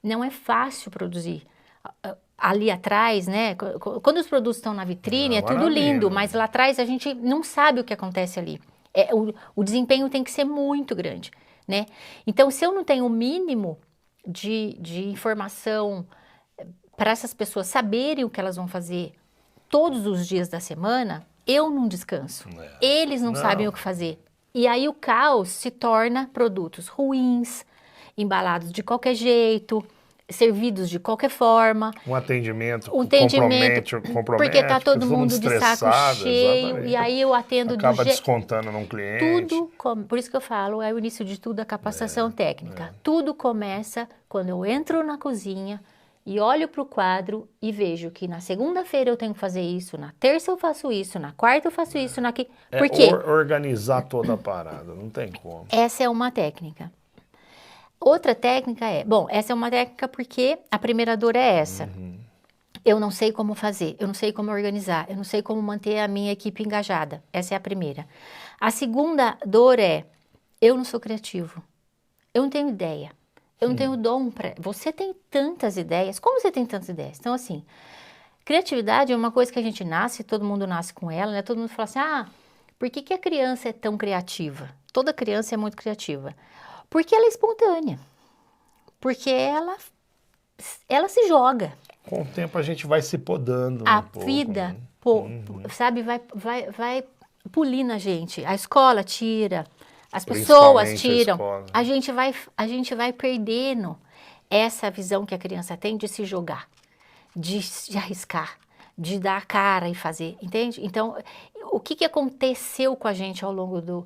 [SPEAKER 2] Não é fácil produzir. Ali atrás, né? Quando os produtos estão na vitrine, é tudo lindo. Mas lá atrás a gente não sabe o que acontece ali. O desempenho tem que ser muito grande, né? Então, se eu não tenho o mínimo de informação para essas pessoas saberem o que elas vão fazer todos os dias da semana, eu não descanso. Eles não sabem o que fazer. E aí o caos se torna produtos ruins, embalados de qualquer jeito, servidos de qualquer forma.
[SPEAKER 1] Um atendimento compromete,
[SPEAKER 2] porque tá todo mundo de saco cheio, exatamente. E aí eu atendo
[SPEAKER 1] acaba descontando num cliente.
[SPEAKER 2] Por isso que eu falo, é o início de tudo a capacitação técnica. Tudo começa quando eu entro na cozinha e olho para o quadro e vejo que na segunda-feira eu tenho que fazer isso, na terça eu faço isso, na quarta eu faço isso, Por quê?
[SPEAKER 1] Organizar toda a parada, não tem como.
[SPEAKER 2] Essa é uma técnica. Outra técnica essa é uma técnica porque a primeira dor é essa. Eu não sei como fazer, eu não sei como organizar, eu não sei como manter a minha equipe engajada. Essa é a primeira. A segunda dor é, eu não sou criativo, eu não tenho ideia. Eu não tenho dom para... Você tem tantas ideias. Como você tem tantas ideias? Então, assim, criatividade é uma coisa que a gente nasce, todo mundo nasce com ela, né? Todo mundo fala assim, por que a criança é tão criativa? Toda criança é muito criativa. Porque ela é espontânea. Porque ela se joga.
[SPEAKER 1] Com o tempo a gente vai se podando.
[SPEAKER 2] A vida, sabe, vai polir na gente. A escola tira... As pessoas tiram, a gente vai perdendo essa visão que a criança tem de se jogar, de arriscar, de dar a cara e fazer, entende? Então, o que aconteceu com a gente ao longo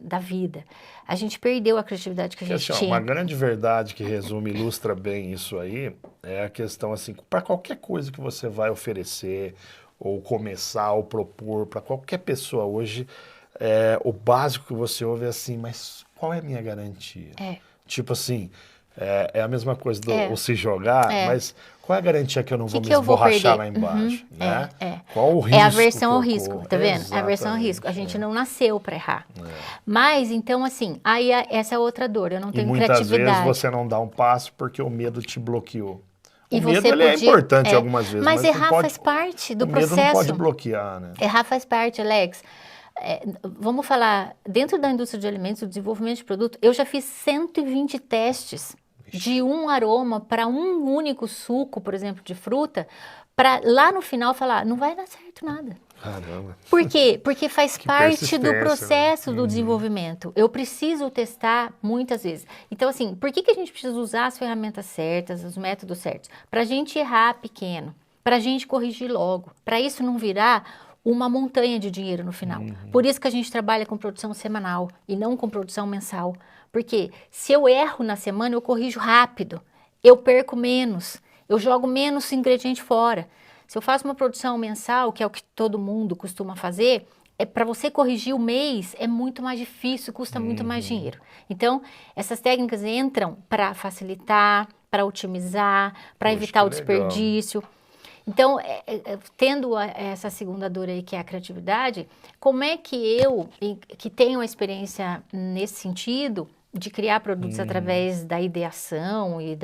[SPEAKER 2] da vida? A gente perdeu a criatividade que a gente tinha.
[SPEAKER 1] Uma grande verdade que resume, ilustra bem isso aí, é a questão assim, para qualquer coisa que você vai oferecer, ou começar, ou propor, para qualquer pessoa hoje... o básico que você ouve é assim, mas qual é a minha garantia? Tipo assim, é a mesma coisa do se jogar, mas qual é a garantia que eu não vou me esborrachar lá embaixo? Né? Qual o risco?
[SPEAKER 2] É a aversão ao risco, tá vendo? É a aversão ao risco. A gente não nasceu para errar. Mas, então, assim, aí essa é outra dor, eu não tenho criatividade.
[SPEAKER 1] E muitas vezes você não dá um passo porque o medo te bloqueou. O medo ele é importante algumas vezes,
[SPEAKER 2] mas errar faz parte do processo.
[SPEAKER 1] O medo não pode bloquear, né?
[SPEAKER 2] Errar faz parte, Alex. Vamos falar, dentro da indústria de alimentos, o desenvolvimento de produto, eu já fiz 120 testes de um aroma para um único suco, por exemplo, de fruta, para lá no final falar, não vai dar certo nada.
[SPEAKER 1] Caramba.
[SPEAKER 2] Por quê? Porque faz parte do processo do desenvolvimento. Eu preciso testar muitas vezes. Então, assim, por que a gente precisa usar as ferramentas certas, os métodos certos? Para a gente errar pequeno, para a gente corrigir logo, para isso não virar uma montanha de dinheiro no final. Por isso que a gente trabalha com produção semanal e não com produção mensal. Porque se eu erro na semana, eu corrijo rápido, eu perco menos, eu jogo menos ingrediente fora. Se eu faço uma produção mensal, que é o que todo mundo costuma fazer, para você corrigir o mês é muito mais difícil, custa muito mais dinheiro. Então, essas técnicas entram para facilitar, para otimizar, para evitar o desperdício. Então, tendo essa segunda dor aí, que é a criatividade, como é que eu, que tenho uma experiência nesse sentido, de criar produtos através da ideação e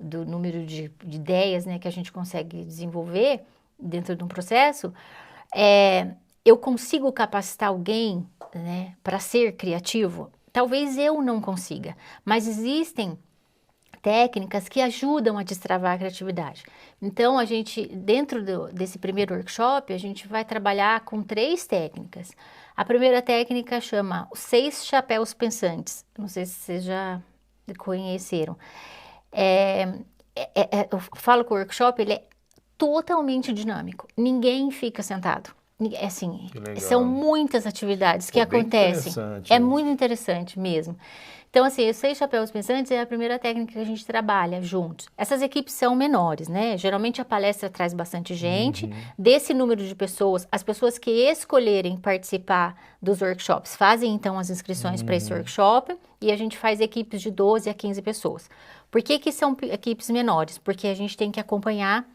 [SPEAKER 2] do número de ideias, né, que a gente consegue desenvolver dentro de um processo, eu consigo capacitar alguém, né, para ser criativo? Talvez eu não consiga, mas existem técnicas que ajudam a destravar a criatividade. Então, a gente, dentro desse primeiro workshop, a gente vai trabalhar com 3 técnicas. A primeira técnica chama os 6 chapéus pensantes. Não sei se vocês já conheceram. Eu falo que o workshop ele é totalmente dinâmico. Ninguém fica sentado. Assim, são muitas atividades que acontecem. É muito interessante mesmo. Então, assim, os 6 chapéus pensantes é a primeira técnica que a gente trabalha juntos. Essas equipes são menores, né? Geralmente a palestra traz bastante gente. Desse número de pessoas, as pessoas que escolherem participar dos workshops fazem, então, as inscrições para esse workshop e a gente faz equipes de 12 a 15 pessoas. Por que são equipes menores? Porque a gente tem que acompanhar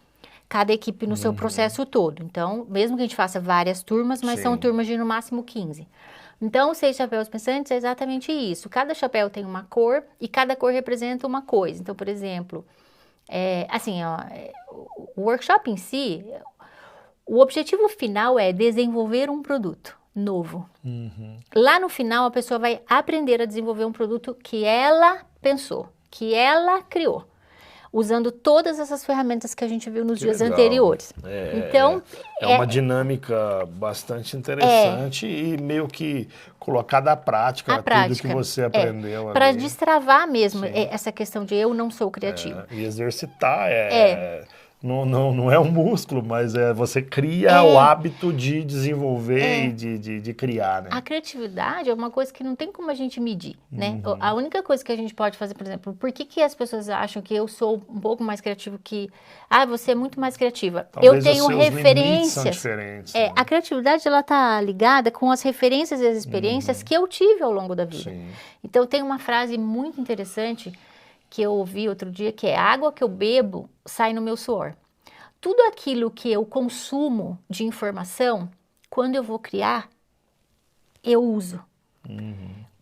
[SPEAKER 2] cada equipe no seu processo todo. Então, mesmo que a gente faça várias turmas, mas são turmas de no máximo 15. Então, os 6 chapéus pensantes é exatamente isso. Cada chapéu tem uma cor e cada cor representa uma coisa. Então, por exemplo, o workshop em si, o objetivo final é desenvolver um produto novo. Lá no final, a pessoa vai aprender a desenvolver um produto que ela pensou, que ela criou, usando todas essas ferramentas que a gente viu nos dias anteriores. Então,
[SPEAKER 1] é uma dinâmica bastante interessante e meio que colocada à prática, tudo que você aprendeu.
[SPEAKER 2] Para destravar mesmo essa questão de eu não sou criativo.
[SPEAKER 1] E exercitar não é um músculo, mas você cria o hábito de desenvolver e de criar, né?
[SPEAKER 2] A criatividade é uma coisa que não tem como a gente medir, né? A única coisa que a gente pode fazer, por exemplo, por que as pessoas acham que eu sou um pouco mais criativo que... você é muito mais criativa.
[SPEAKER 1] Talvez
[SPEAKER 2] eu tenho referências.
[SPEAKER 1] São diferentes, né?
[SPEAKER 2] A criatividade, ela tá ligada com as referências e as experiências que eu tive ao longo da vida. Então, tem uma frase muito interessante que eu ouvi outro dia, que é: a água que eu bebo sai no meu suor. Tudo aquilo que eu consumo de informação, quando eu vou criar, eu uso.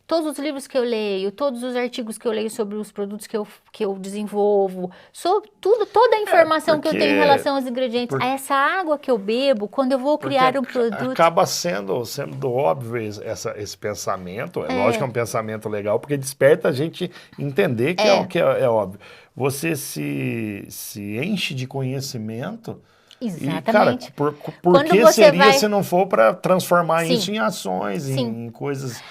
[SPEAKER 2] Todos os livros que eu leio, todos os artigos que eu leio sobre os produtos que eu desenvolvo, toda a informação que eu tenho em relação aos ingredientes, essa água que eu bebo, quando eu vou criar um produto...
[SPEAKER 1] Acaba sendo óbvio esse pensamento, lógico que é um pensamento legal, porque desperta a gente entender que é óbvio. Você se enche de conhecimento...
[SPEAKER 2] Exatamente.
[SPEAKER 1] E, cara, por que seria se não for para transformar isso em ações, em coisas...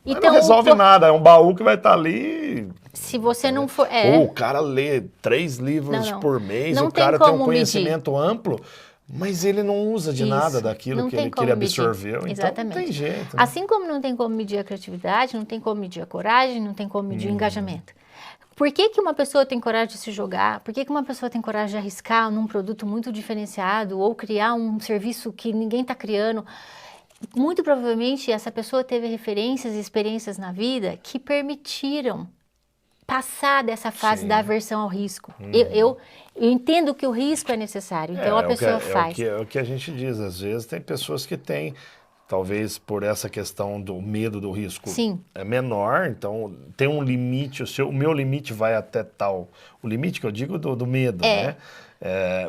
[SPEAKER 1] Então, não resolve nada, é um baú que vai estar ali.
[SPEAKER 2] Se você não for...
[SPEAKER 1] Ou o cara lê 3 livros por mês, o cara tem um conhecimento amplo, mas ele não usa de nada daquilo que ele absorveu. Então
[SPEAKER 2] Exatamente.
[SPEAKER 1] Não tem jeito.
[SPEAKER 2] Assim como não tem como medir a criatividade, não tem como medir a coragem, não tem como medir o engajamento. Por que uma pessoa tem coragem de se jogar? Por que uma pessoa tem coragem de arriscar num produto muito diferenciado ou criar um serviço que ninguém está criando? Muito provavelmente essa pessoa teve referências e experiências na vida que permitiram passar dessa fase da aversão ao risco. Eu entendo que o risco é necessário, então a pessoa faz.
[SPEAKER 1] É o que a gente diz, às vezes tem pessoas que têm, talvez por essa questão do medo do risco é menor, então tem um limite, o meu limite vai até tal, o limite que eu digo do medo, né?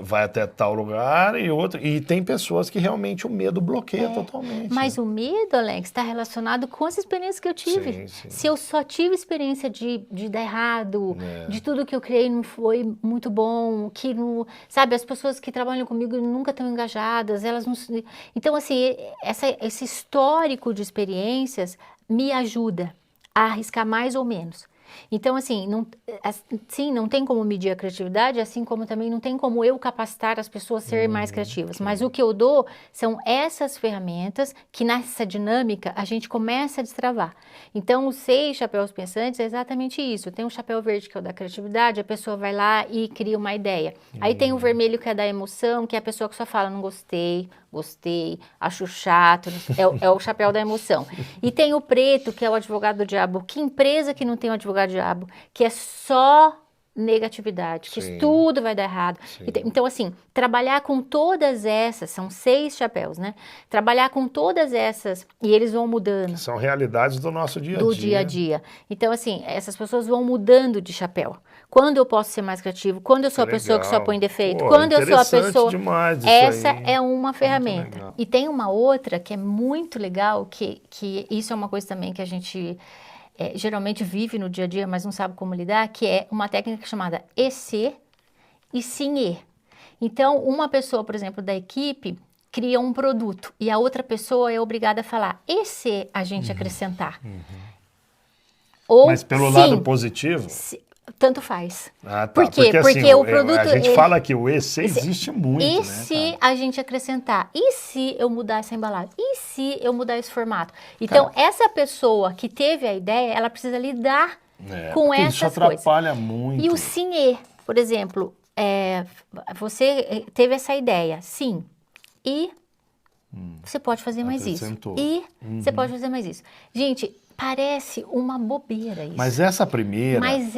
[SPEAKER 1] Vai até tal lugar e tem pessoas que realmente o medo bloqueia totalmente.
[SPEAKER 2] Mas o medo, Alex, está relacionado com as experiências que eu tive. Se eu só tive experiência de dar errado, de tudo que eu criei não foi muito bom, sabe, as pessoas que trabalham comigo nunca estão engajadas, elas não... Então, assim, esse histórico de experiências me ajuda a arriscar mais ou menos. Então, assim, sim, não tem como medir a criatividade, assim como também não tem como eu capacitar as pessoas a serem mais criativas. Mas o que eu dou são essas ferramentas que nessa dinâmica a gente começa a destravar. Então, os 6 chapéus pensantes é exatamente isso. Tem um chapéu verde que é o da criatividade, a pessoa vai lá e cria uma ideia. Aí tem o vermelho que é da emoção, que é a pessoa que só fala, não gostei, acho chato, é o chapéu da emoção. E tem o preto, que é o advogado do diabo. Que empresa que não tem o advogado do diabo? Que é só negatividade, que tudo vai dar errado. Então, assim, trabalhar com todas essas, são 6 chapéus, né? Trabalhar com todas essas, e eles vão mudando.
[SPEAKER 1] São realidades do nosso dia a dia.
[SPEAKER 2] Do dia a dia. Então, assim, essas pessoas vão mudando de chapéu. Quando eu posso ser mais criativo, quando eu sou a pessoa que só põe defeito, quando eu sou a pessoa... Essa é uma ferramenta. E tem uma outra que é muito legal, que isso é uma coisa também que a gente geralmente vive no dia a dia, mas não sabe como lidar, que é uma técnica chamada EC e SINE. Então, uma pessoa, por exemplo, da equipe, cria um produto e a outra pessoa é obrigada a falar, e se a gente acrescentar? Ou,
[SPEAKER 1] mas pelo lado positivo?
[SPEAKER 2] Tanto faz.
[SPEAKER 1] Ah, tá.
[SPEAKER 2] Por quê? Porque
[SPEAKER 1] assim,
[SPEAKER 2] o produto...
[SPEAKER 1] A gente fala que o EC existe muito,
[SPEAKER 2] e
[SPEAKER 1] né?
[SPEAKER 2] se a gente acrescentar? E se eu mudar essa embalagem? E se eu mudar esse formato? Então, essa pessoa que teve a ideia, ela precisa lidar com essas
[SPEAKER 1] isso atrapalha muito.
[SPEAKER 2] E o SINE, por exemplo, você teve essa ideia, sim, e você pode fazer mais isso. E você pode fazer mais isso. Gente, parece uma bobeira isso.
[SPEAKER 1] Mas essa primeira...
[SPEAKER 2] Mas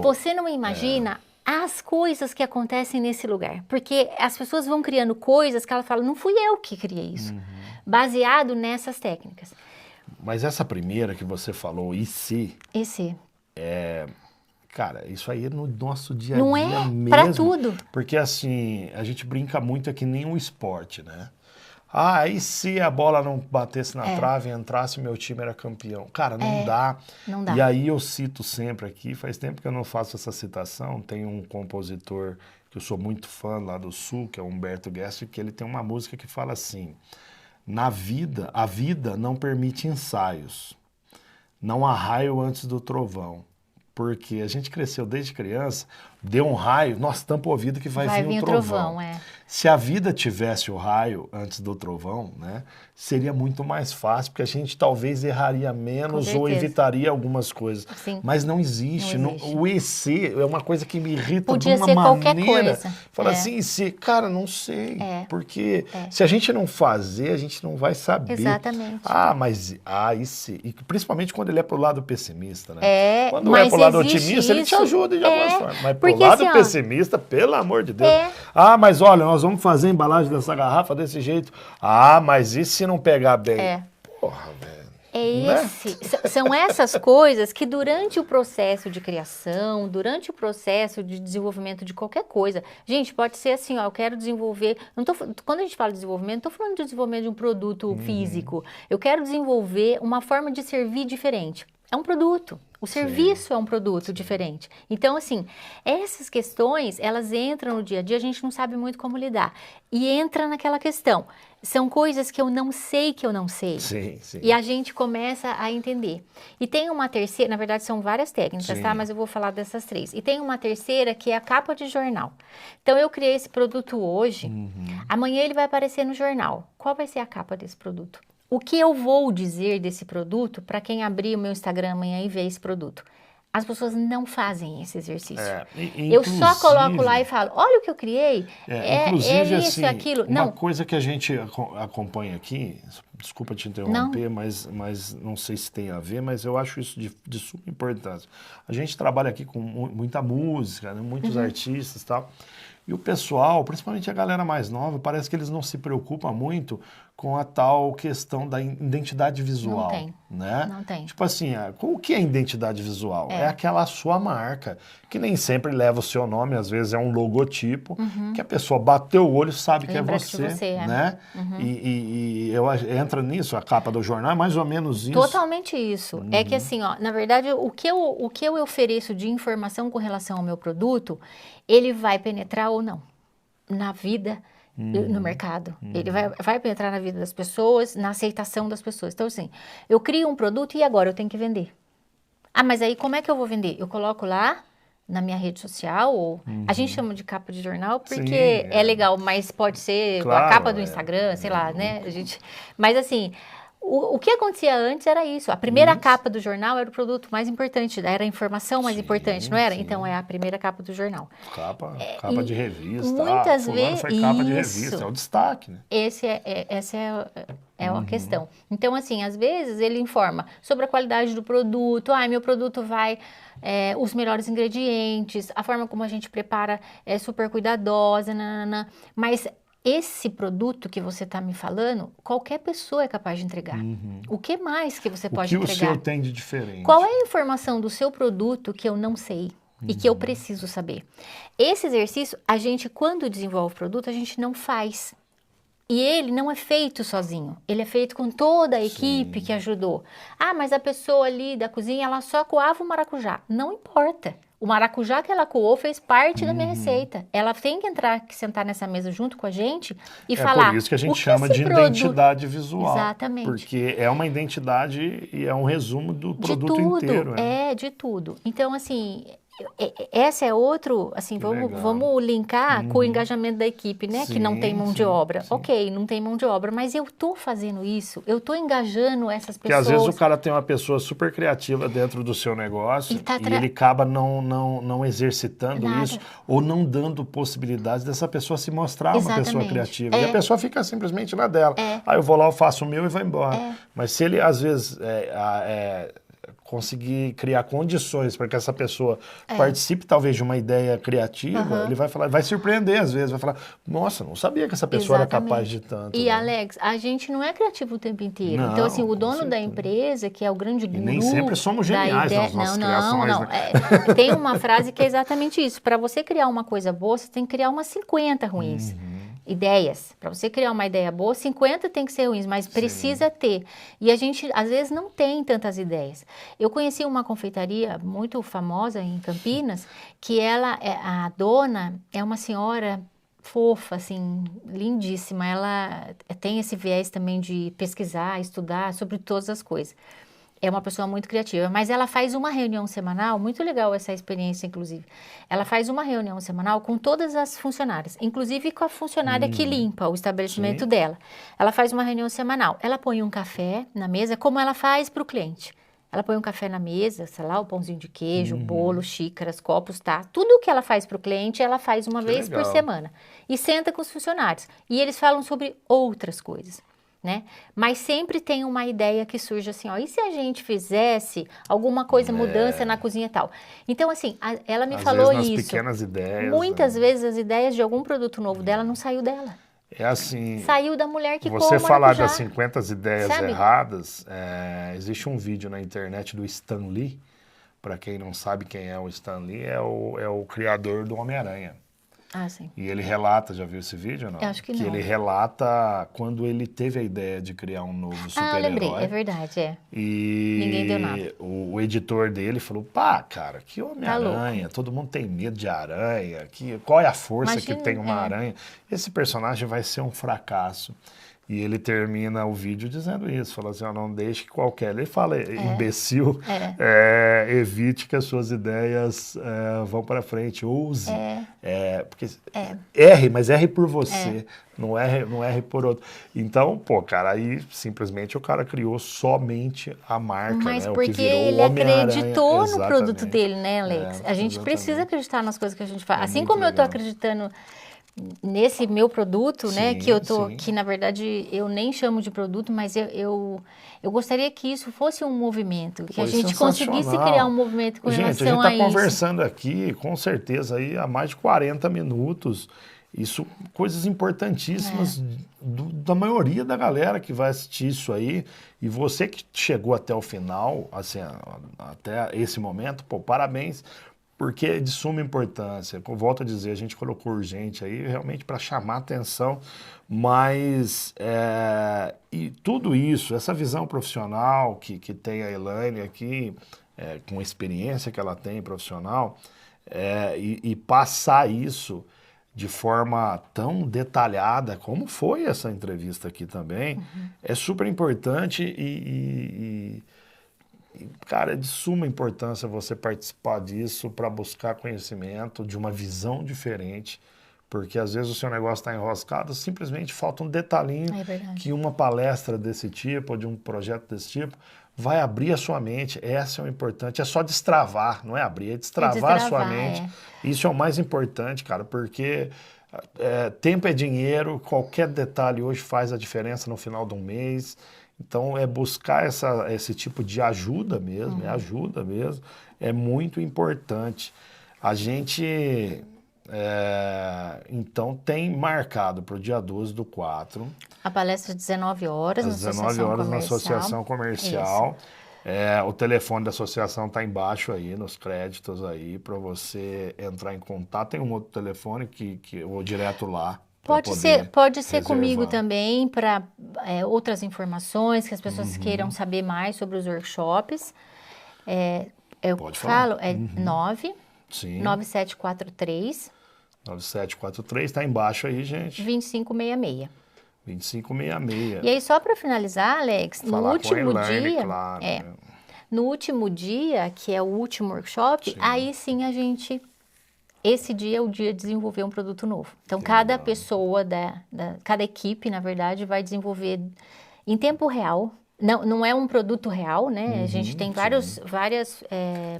[SPEAKER 2] você não imagina as coisas que acontecem nesse lugar. Porque as pessoas vão criando coisas que elas falam, não fui eu que criei isso. Baseado nessas técnicas.
[SPEAKER 1] Mas essa primeira que você falou, IC...
[SPEAKER 2] EC.
[SPEAKER 1] Cara, isso aí é no nosso dia a dia mesmo.
[SPEAKER 2] Não é pra tudo.
[SPEAKER 1] Porque assim, a gente brinca muito aqui nem um esporte, né? Ah, e se a bola não batesse na trave e entrasse, meu time era campeão? Cara, não dá.
[SPEAKER 2] Não dá.
[SPEAKER 1] E aí eu cito sempre aqui, faz tempo que eu não faço essa citação, tem um compositor que eu sou muito fã lá do Sul, que é o Humberto Gessinger, que ele tem uma música que fala assim, a vida não permite ensaios, não há raio antes do trovão. Porque a gente cresceu desde criança, deu um raio, nossa, tampa o ouvido que vai vir o trovão. Se a vida tivesse o raio antes do trovão, né, seria muito mais fácil, porque a gente talvez erraria menos ou evitaria algumas coisas.
[SPEAKER 2] Sim.
[SPEAKER 1] Mas não existe. O EC é uma coisa que me irrita
[SPEAKER 2] Podia
[SPEAKER 1] de uma
[SPEAKER 2] ser
[SPEAKER 1] maneira.
[SPEAKER 2] Qualquer coisa.
[SPEAKER 1] Fala assim, EC, cara, não sei. Porque se a gente não fazer, a gente não vai saber.
[SPEAKER 2] Exatamente.
[SPEAKER 1] Mas EC, e principalmente quando ele é pro lado pessimista, né? Quando
[SPEAKER 2] mas
[SPEAKER 1] é pro lado otimista, ele te ajuda de algumas formas. Mas pro lado
[SPEAKER 2] assim,
[SPEAKER 1] pessimista, pelo amor de Deus. Mas olha, nós vamos fazer a embalagem dessa garrafa desse jeito. Mas e se não pegar bem? Porra, velho.
[SPEAKER 2] São essas coisas que durante o processo de criação, durante o processo de desenvolvimento de qualquer coisa, gente, pode ser assim, eu quero desenvolver, quando a gente fala de desenvolvimento, não estou falando de desenvolvimento de um produto físico, eu quero desenvolver uma forma de servir diferente. É um produto. O serviço é um produto diferente. Então, assim, essas questões, elas entram no dia a dia, a gente não sabe muito como lidar. E entra naquela questão. São coisas que eu não sei que eu não sei.
[SPEAKER 1] Sim.
[SPEAKER 2] E a gente começa a entender. E tem uma terceira, na verdade são várias técnicas, tá? Mas eu vou falar dessas 3. E tem uma terceira que é a capa de jornal. Então, eu criei esse produto hoje, amanhã ele vai aparecer no jornal. Qual vai ser a capa desse produto? O que eu vou dizer desse produto para quem abrir o meu Instagram amanhã e ver esse produto? As pessoas não fazem esse exercício. Eu só coloco lá e falo, olha o que eu criei,
[SPEAKER 1] inclusive,
[SPEAKER 2] isso,
[SPEAKER 1] assim,
[SPEAKER 2] aquilo.
[SPEAKER 1] Uma coisa que a gente acompanha aqui, desculpa te interromper, mas não sei se tem a ver, mas eu acho isso de suma importância. A gente trabalha aqui com muita música, né, muitos artistas e tal, e o pessoal, principalmente a galera mais nova, parece que eles não se preocupam muito com a tal questão da identidade visual.
[SPEAKER 2] Não tem.
[SPEAKER 1] Né?
[SPEAKER 2] Não tem.
[SPEAKER 1] Tipo assim, o que é identidade visual? É aquela sua marca, que nem sempre leva o seu nome, às vezes é um logotipo, que a pessoa bateu o olho sabe que é você, né? E entra nisso, a capa do jornal, é mais ou menos isso.
[SPEAKER 2] Totalmente isso. É que assim, ó, na verdade, o que eu ofereço de informação com relação ao meu produto, ele vai penetrar ou não na vida, no mercado. Ele vai penetrar na vida das pessoas, na aceitação das pessoas. Então, assim, eu crio um produto e agora eu tenho que vender. Ah, mas aí como é que eu vou vender? Eu coloco lá na minha rede social, ou a gente chama de capa de jornal porque
[SPEAKER 1] Sim,
[SPEAKER 2] é legal, mas pode ser a
[SPEAKER 1] claro,
[SPEAKER 2] capa do Instagram, sei lá, né? Mas assim, o que acontecia antes era isso. A primeira
[SPEAKER 1] Isso.
[SPEAKER 2] capa do jornal era o produto mais importante, era a informação mais
[SPEAKER 1] Sim,
[SPEAKER 2] importante, não era?
[SPEAKER 1] sim.
[SPEAKER 2] Então é a primeira capa do jornal.
[SPEAKER 1] Capa de revista.
[SPEAKER 2] Muitas
[SPEAKER 1] Fulano
[SPEAKER 2] vezes
[SPEAKER 1] foi capa de
[SPEAKER 2] isso.
[SPEAKER 1] revista, é o destaque, né?
[SPEAKER 2] Essa é a questão. Então, assim, às vezes ele informa sobre a qualidade do produto. Ah, meu produto vai os melhores ingredientes, a forma como a gente prepara é super cuidadosa, nanana. Mas esse produto que você está me falando, qualquer pessoa é capaz de entregar. O que mais que você
[SPEAKER 1] O
[SPEAKER 2] pode
[SPEAKER 1] que o
[SPEAKER 2] entregar?
[SPEAKER 1] seu tem de diferente?
[SPEAKER 2] Qual é a informação do seu produto que eu não sei e que eu preciso saber? Esse exercício, a gente, quando desenvolve o produto, a gente não faz. E ele não é feito sozinho, ele é feito com toda a equipe que ajudou. Ah, mas a pessoa ali da cozinha, ela só coava o maracujá. Não importa. O maracujá que ela coou fez parte da minha receita. Ela tem que entrar, que sentar nessa mesa junto com a gente e
[SPEAKER 1] É
[SPEAKER 2] falar.
[SPEAKER 1] por isso que a
[SPEAKER 2] o
[SPEAKER 1] gente
[SPEAKER 2] que
[SPEAKER 1] chama
[SPEAKER 2] esse
[SPEAKER 1] de
[SPEAKER 2] produto-
[SPEAKER 1] identidade visual.
[SPEAKER 2] Exatamente.
[SPEAKER 1] Porque é uma identidade e é um resumo do
[SPEAKER 2] De
[SPEAKER 1] produto
[SPEAKER 2] tudo,
[SPEAKER 1] inteiro. Né?
[SPEAKER 2] de tudo. Então, assim, essa é outro, assim,
[SPEAKER 1] Que legal.
[SPEAKER 2] vamos linkar com o engajamento da equipe, né? Que não tem
[SPEAKER 1] Sim,
[SPEAKER 2] mão de
[SPEAKER 1] sim,
[SPEAKER 2] obra.
[SPEAKER 1] sim.
[SPEAKER 2] Ok, não tem mão de obra, mas eu tô fazendo isso, eu tô engajando essas
[SPEAKER 1] Porque às vezes o
[SPEAKER 2] pessoas.
[SPEAKER 1] cara tem uma pessoa super criativa dentro do seu negócio
[SPEAKER 2] E tá
[SPEAKER 1] e ele acaba não exercitando
[SPEAKER 2] Nada.
[SPEAKER 1] isso ou não dando possibilidades dessa pessoa se mostrar uma pessoa
[SPEAKER 2] Exatamente.
[SPEAKER 1] criativa. E a pessoa fica simplesmente na dela. Aí eu vou lá, eu faço o meu e vou embora. Mas se ele, às vezes, conseguir criar condições para que essa pessoa participe talvez de uma ideia criativa, ele vai falar, vai surpreender às vezes, vai falar, nossa, não sabia que essa pessoa era capaz de tanto.
[SPEAKER 2] E
[SPEAKER 1] né?
[SPEAKER 2] Alex, a gente não é criativo o tempo inteiro.
[SPEAKER 1] Não,
[SPEAKER 2] então, assim, o
[SPEAKER 1] com
[SPEAKER 2] dono da
[SPEAKER 1] certeza.
[SPEAKER 2] empresa, que é o grande guru
[SPEAKER 1] nem sempre somos
[SPEAKER 2] da
[SPEAKER 1] geniais
[SPEAKER 2] ideia...
[SPEAKER 1] nas nossas
[SPEAKER 2] não,
[SPEAKER 1] criações,
[SPEAKER 2] não.
[SPEAKER 1] né?
[SPEAKER 2] Tem uma frase que é exatamente isso. Para você criar uma coisa boa, você tem que criar umas 50 ruins. Ideias. Para você criar uma ideia boa, 50 tem que ser ruins, mas precisa ter. E a gente, às vezes, não tem tantas ideias. Eu conheci uma confeitaria muito famosa em Campinas, que a dona é uma senhora fofa, assim, lindíssima. Ela tem esse viés também de pesquisar, estudar sobre todas as coisas. É uma pessoa muito criativa, mas ela faz uma reunião semanal, muito legal essa experiência, inclusive. Ela faz uma reunião semanal com todas as funcionárias, inclusive com a funcionária que limpa o estabelecimento dela. Ela faz uma reunião semanal. Ela põe um café na mesa, como ela faz para o cliente. Ela põe um café na mesa, sei lá, o pãozinho de queijo, bolo, xícaras, copos, tá? Tudo o que ela faz para o cliente, ela faz uma vez por semana. E senta com os funcionários. E eles falam sobre outras coisas. Né? Mas sempre tem uma ideia que surge assim, ó, e se a gente fizesse alguma coisa, mudança na cozinha e tal? Então, assim, ela me falou
[SPEAKER 1] vezes nas
[SPEAKER 2] isso.
[SPEAKER 1] pequenas ideias.
[SPEAKER 2] Muitas vezes as ideias de algum produto novo dela não saiu dela.
[SPEAKER 1] É assim.
[SPEAKER 2] Saiu da mulher que
[SPEAKER 1] Você
[SPEAKER 2] come
[SPEAKER 1] falar
[SPEAKER 2] maracujá.
[SPEAKER 1] das 50 ideias
[SPEAKER 2] Sabe?
[SPEAKER 1] erradas, existe um vídeo na internet do Stan Lee. Para quem não sabe quem é o Stan Lee, é o criador do Homem-Aranha.
[SPEAKER 2] Ah, sim.
[SPEAKER 1] E ele relata, já viu esse vídeo ou não?
[SPEAKER 2] Eu acho que não.
[SPEAKER 1] ele relata quando ele teve a ideia de criar um novo super-herói.
[SPEAKER 2] Ah, eu lembrei, é verdade,
[SPEAKER 1] E
[SPEAKER 2] Ninguém deu nada.
[SPEAKER 1] o editor dele falou, pá, cara, que Homem-Aranha, todo mundo tem medo de aranha, qual é a força
[SPEAKER 2] Imagina,
[SPEAKER 1] que tem uma aranha? Esse personagem vai ser um fracasso. E ele termina o vídeo dizendo isso, falando assim, não deixe que qualquer... Ele fala, imbecil, evite que as suas ideias vão para frente, ouse. Erre, mas erre por você, não erre por outro. Então, pô, cara, aí simplesmente o cara criou somente a marca,
[SPEAKER 2] Mas
[SPEAKER 1] né?
[SPEAKER 2] porque
[SPEAKER 1] o que virou
[SPEAKER 2] ele
[SPEAKER 1] o Homem-Aranha.
[SPEAKER 2] acreditou no
[SPEAKER 1] Exatamente.
[SPEAKER 2] produto dele, né, Alex? A gente precisa acreditar nas coisas que a gente faz. Assim como eu tô acreditando nesse meu produto, né, que eu tô, que na verdade eu nem chamo de produto, mas eu gostaria que isso fosse um movimento, que a gente conseguisse criar um movimento com relação a isso.
[SPEAKER 1] Gente, a gente está conversando aqui, com certeza, aí há mais de 40 minutos, isso, coisas importantíssimas da maioria da galera que vai assistir isso aí, e você que chegou até o final, assim, até esse momento, pô, parabéns, porque é de suma importância. Eu volto a dizer, a gente colocou urgente aí realmente para chamar atenção, mas e tudo isso, essa visão profissional que tem a Elaine aqui, com a experiência que ela tem profissional, e passar isso de forma tão detalhada como foi essa entrevista aqui também, é super importante e E, cara, é de suma importância você participar disso para buscar conhecimento de uma visão diferente, porque às vezes o seu negócio está enroscado, simplesmente falta um detalhinho que uma palestra desse tipo, ou de um projeto desse tipo, vai abrir a sua mente. Essa é o importante, é só destravar, não é abrir, é destravar a sua mente. Isso é o mais importante, cara, porque tempo é dinheiro, qualquer detalhe hoje faz a diferença no final de um mês. Então, é buscar esse tipo de ajuda mesmo, é muito importante. A gente, então, tem marcado para o dia 12/4.
[SPEAKER 2] A palestra às 19 horas,
[SPEAKER 1] às 19 horas na Associação Comercial. O telefone da associação está embaixo aí, nos créditos aí, para você entrar em contato. Tem um outro telefone que eu vou direto lá.
[SPEAKER 2] Pode ser comigo também, para outras informações, que as pessoas queiram saber mais sobre os workshops.
[SPEAKER 1] Pode falar.
[SPEAKER 2] 9743.
[SPEAKER 1] 9743, está embaixo aí, gente.
[SPEAKER 2] 2566.
[SPEAKER 1] 2566.
[SPEAKER 2] E aí, só para finalizar, Alex, no último dia...
[SPEAKER 1] Claro,
[SPEAKER 2] no último dia, que é o último workshop, aí sim a gente... Esse dia é o dia de desenvolver um produto novo. Então, cada pessoa, cada equipe, na verdade, vai desenvolver em tempo real. Não é um produto real, né? A gente tem vários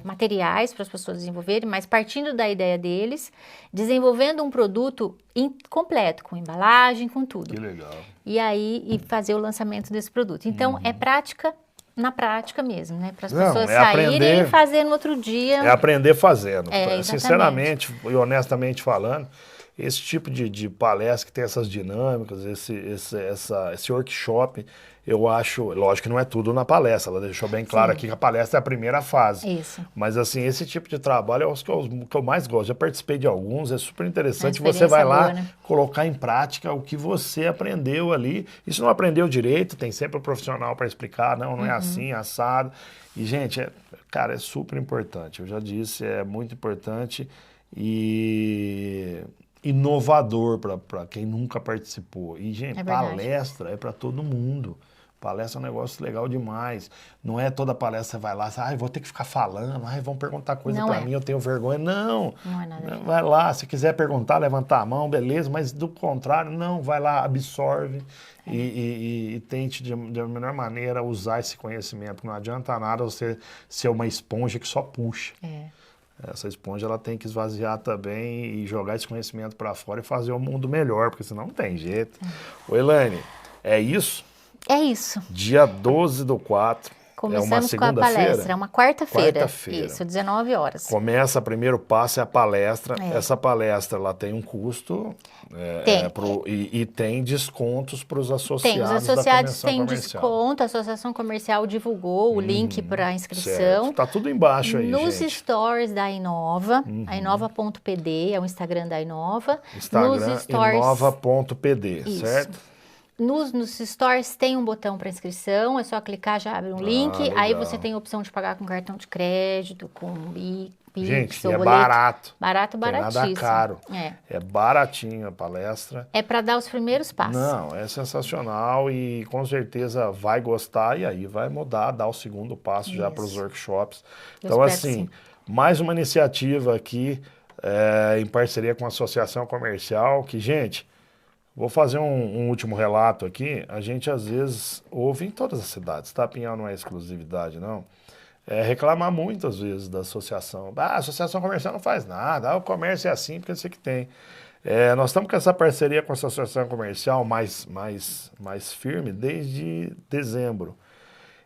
[SPEAKER 2] materiais para as pessoas desenvolverem, mas partindo da ideia deles, desenvolvendo um produto completo, com embalagem, com tudo.
[SPEAKER 1] Que legal.
[SPEAKER 2] E aí, fazer o lançamento desse produto. Então, é prática, na prática mesmo, né? Para as pessoas saírem e fazer no outro dia.
[SPEAKER 1] É aprender fazendo.
[SPEAKER 2] Exatamente.
[SPEAKER 1] Sinceramente e honestamente falando, esse tipo de palestra que tem essas dinâmicas, esse workshop, eu acho, lógico que não é tudo na palestra, ela deixou bem claro aqui que a palestra é a primeira fase.
[SPEAKER 2] Isso.
[SPEAKER 1] Mas assim, esse tipo de trabalho é o que eu mais gosto. Já participei de alguns, é super interessante. Você vai lá colocar em prática o que você aprendeu ali. E se não aprendeu direito, tem sempre o profissional para explicar, não é assim, assado. E, gente, cara, é super importante. Eu já disse, é muito importante e inovador para quem nunca participou. E, gente, palestra é para todo mundo. Palestra é um negócio legal demais. Não é toda palestra você vai lá, vou ter que ficar falando, vão perguntar coisa para mim, eu tenho vergonha. Não é nada. Vai lá, se quiser perguntar, levantar a mão, beleza, mas do contrário, não, vai lá, absorve e tente de melhor maneira usar esse conhecimento. Não adianta nada você ser uma esponja que só puxa. Essa esponja ela tem que esvaziar também e jogar esse conhecimento para fora e fazer o mundo melhor, porque senão não tem jeito. Ô, Elaine, é isso?
[SPEAKER 2] É isso.
[SPEAKER 1] Dia 12/4.
[SPEAKER 2] Começamos com a palestra, é uma quarta-feira. Isso, 19 horas.
[SPEAKER 1] Começa, o primeiro passo é a palestra. Essa palestra ela tem um custo e tem descontos para os associados.
[SPEAKER 2] Tem, os associados têm desconto, a Associação Comercial divulgou o link para a inscrição.
[SPEAKER 1] Está tudo embaixo aí,
[SPEAKER 2] nos
[SPEAKER 1] gente.
[SPEAKER 2] Stories da Inova, a Inova.pd, é o Instagram da Inova.
[SPEAKER 1] Instagram
[SPEAKER 2] nos stories,
[SPEAKER 1] Inova.pd, certo?
[SPEAKER 2] Nos stories tem um botão para inscrição, é só clicar, já abre um link, aí você tem a opção de pagar com cartão de crédito, com Pix,
[SPEAKER 1] gente,
[SPEAKER 2] ou
[SPEAKER 1] é
[SPEAKER 2] boleto.
[SPEAKER 1] Barato.
[SPEAKER 2] Baratíssimo.
[SPEAKER 1] Nada caro. É baratinho a palestra.
[SPEAKER 2] É para dar os primeiros passos.
[SPEAKER 1] Não, é sensacional e com certeza vai gostar e aí vai mudar, dar o segundo passo já para os workshops. Então, assim, mais uma iniciativa aqui em parceria com a Associação Comercial, que, gente... Vou fazer um último relato aqui. A gente, às vezes, ouve em todas as cidades, tá? Pinhal não é exclusividade, não. Reclamar muito, às vezes, da associação. A associação comercial não faz nada. O comércio é assim, porque eu sei que tem. Nós estamos com essa parceria com a associação comercial mais firme desde dezembro.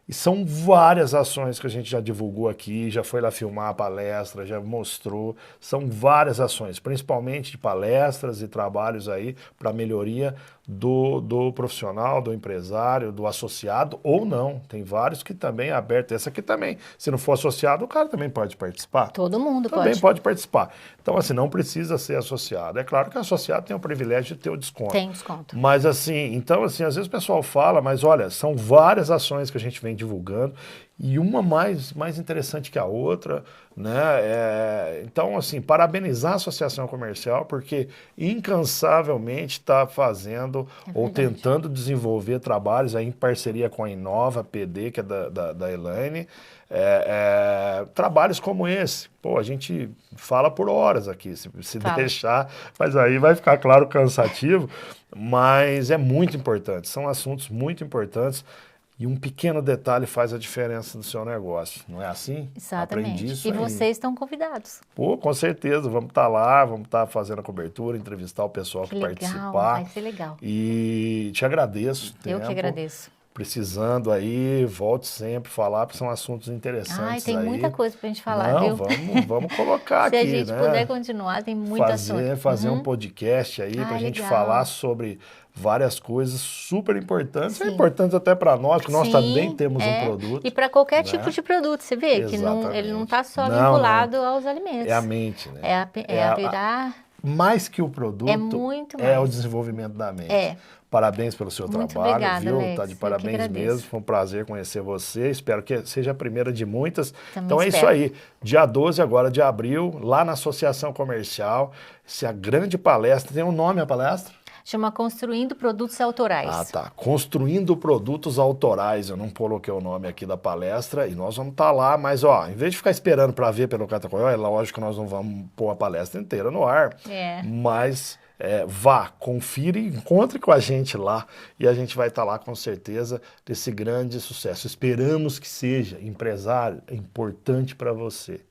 [SPEAKER 1] E são várias ações que a gente já divulgou aqui, já foi lá filmar a palestra, já mostrou. São várias ações, principalmente de palestras e trabalhos aí para melhoria do profissional, do empresário, do associado ou não. Tem vários que também é aberto. Essa aqui também, se não for associado, o cara também pode participar.
[SPEAKER 2] Todo mundo
[SPEAKER 1] também pode participar. Então, assim, não precisa ser associado. É claro que o associado tem o privilégio de ter o desconto.
[SPEAKER 2] Tem desconto.
[SPEAKER 1] Mas, assim, então, assim, às vezes o pessoal fala, mas olha, são várias ações que a gente vem vem divulgando, e uma mais interessante que a outra, né? Então, assim, parabenizar a Associação Comercial, porque incansavelmente está fazendo ou tentando desenvolver trabalhos aí em parceria com a Inova PD, que é da Elaine, trabalhos como esse. Pô, a gente fala por horas aqui, se deixar, mas aí vai ficar claro cansativo, mas é muito importante, são assuntos muito importantes. E um pequeno detalhe faz a diferença no seu negócio, não é assim?
[SPEAKER 2] Exatamente.
[SPEAKER 1] Aprendi isso
[SPEAKER 2] e
[SPEAKER 1] aí.
[SPEAKER 2] vocês estão convidados.
[SPEAKER 1] Pô, com certeza, vamos estar lá, vamos estar fazendo a cobertura, entrevistar o pessoal que participar.
[SPEAKER 2] Vai ser legal.
[SPEAKER 1] E te agradeço.
[SPEAKER 2] Eu que agradeço.
[SPEAKER 1] Precisando aí, volte sempre falar, porque são assuntos interessantes.
[SPEAKER 2] Tem muita coisa pra gente falar,
[SPEAKER 1] não,
[SPEAKER 2] viu?
[SPEAKER 1] Vamos colocar aqui,
[SPEAKER 2] Se a gente puder continuar, tem muita coisa.
[SPEAKER 1] Fazer um podcast aí pra gente falar sobre várias coisas super importantes. Sim. Importantes até para nós, que nós também temos um produto.
[SPEAKER 2] E para qualquer tipo de produto, você vê que ele não está só vinculado aos alimentos.
[SPEAKER 1] É a mente, né? Mais que o produto, é o desenvolvimento da mente. Parabéns pelo seu trabalho,
[SPEAKER 2] obrigada,
[SPEAKER 1] viu?
[SPEAKER 2] Alex,
[SPEAKER 1] Tá de parabéns mesmo. Foi um prazer conhecer você. Espero que seja a primeira de muitas.
[SPEAKER 2] Também
[SPEAKER 1] então
[SPEAKER 2] espero.
[SPEAKER 1] É isso aí. Dia 12 agora de abril, lá na Associação Comercial. Essa é a grande palestra. Tem um nome a palestra?
[SPEAKER 2] Chama Construindo Produtos Autorais.
[SPEAKER 1] Ah, tá. Construindo Produtos Autorais. Eu não coloquei o nome aqui da palestra e nós vamos estar lá, mas ó, em vez de ficar esperando para ver pelo Catacoió, é lógico que nós não vamos pôr a palestra inteira no ar, mas vá, confira e encontre com a gente lá e a gente vai estar lá com certeza desse grande sucesso. Esperamos que seja, empresário, importante para você.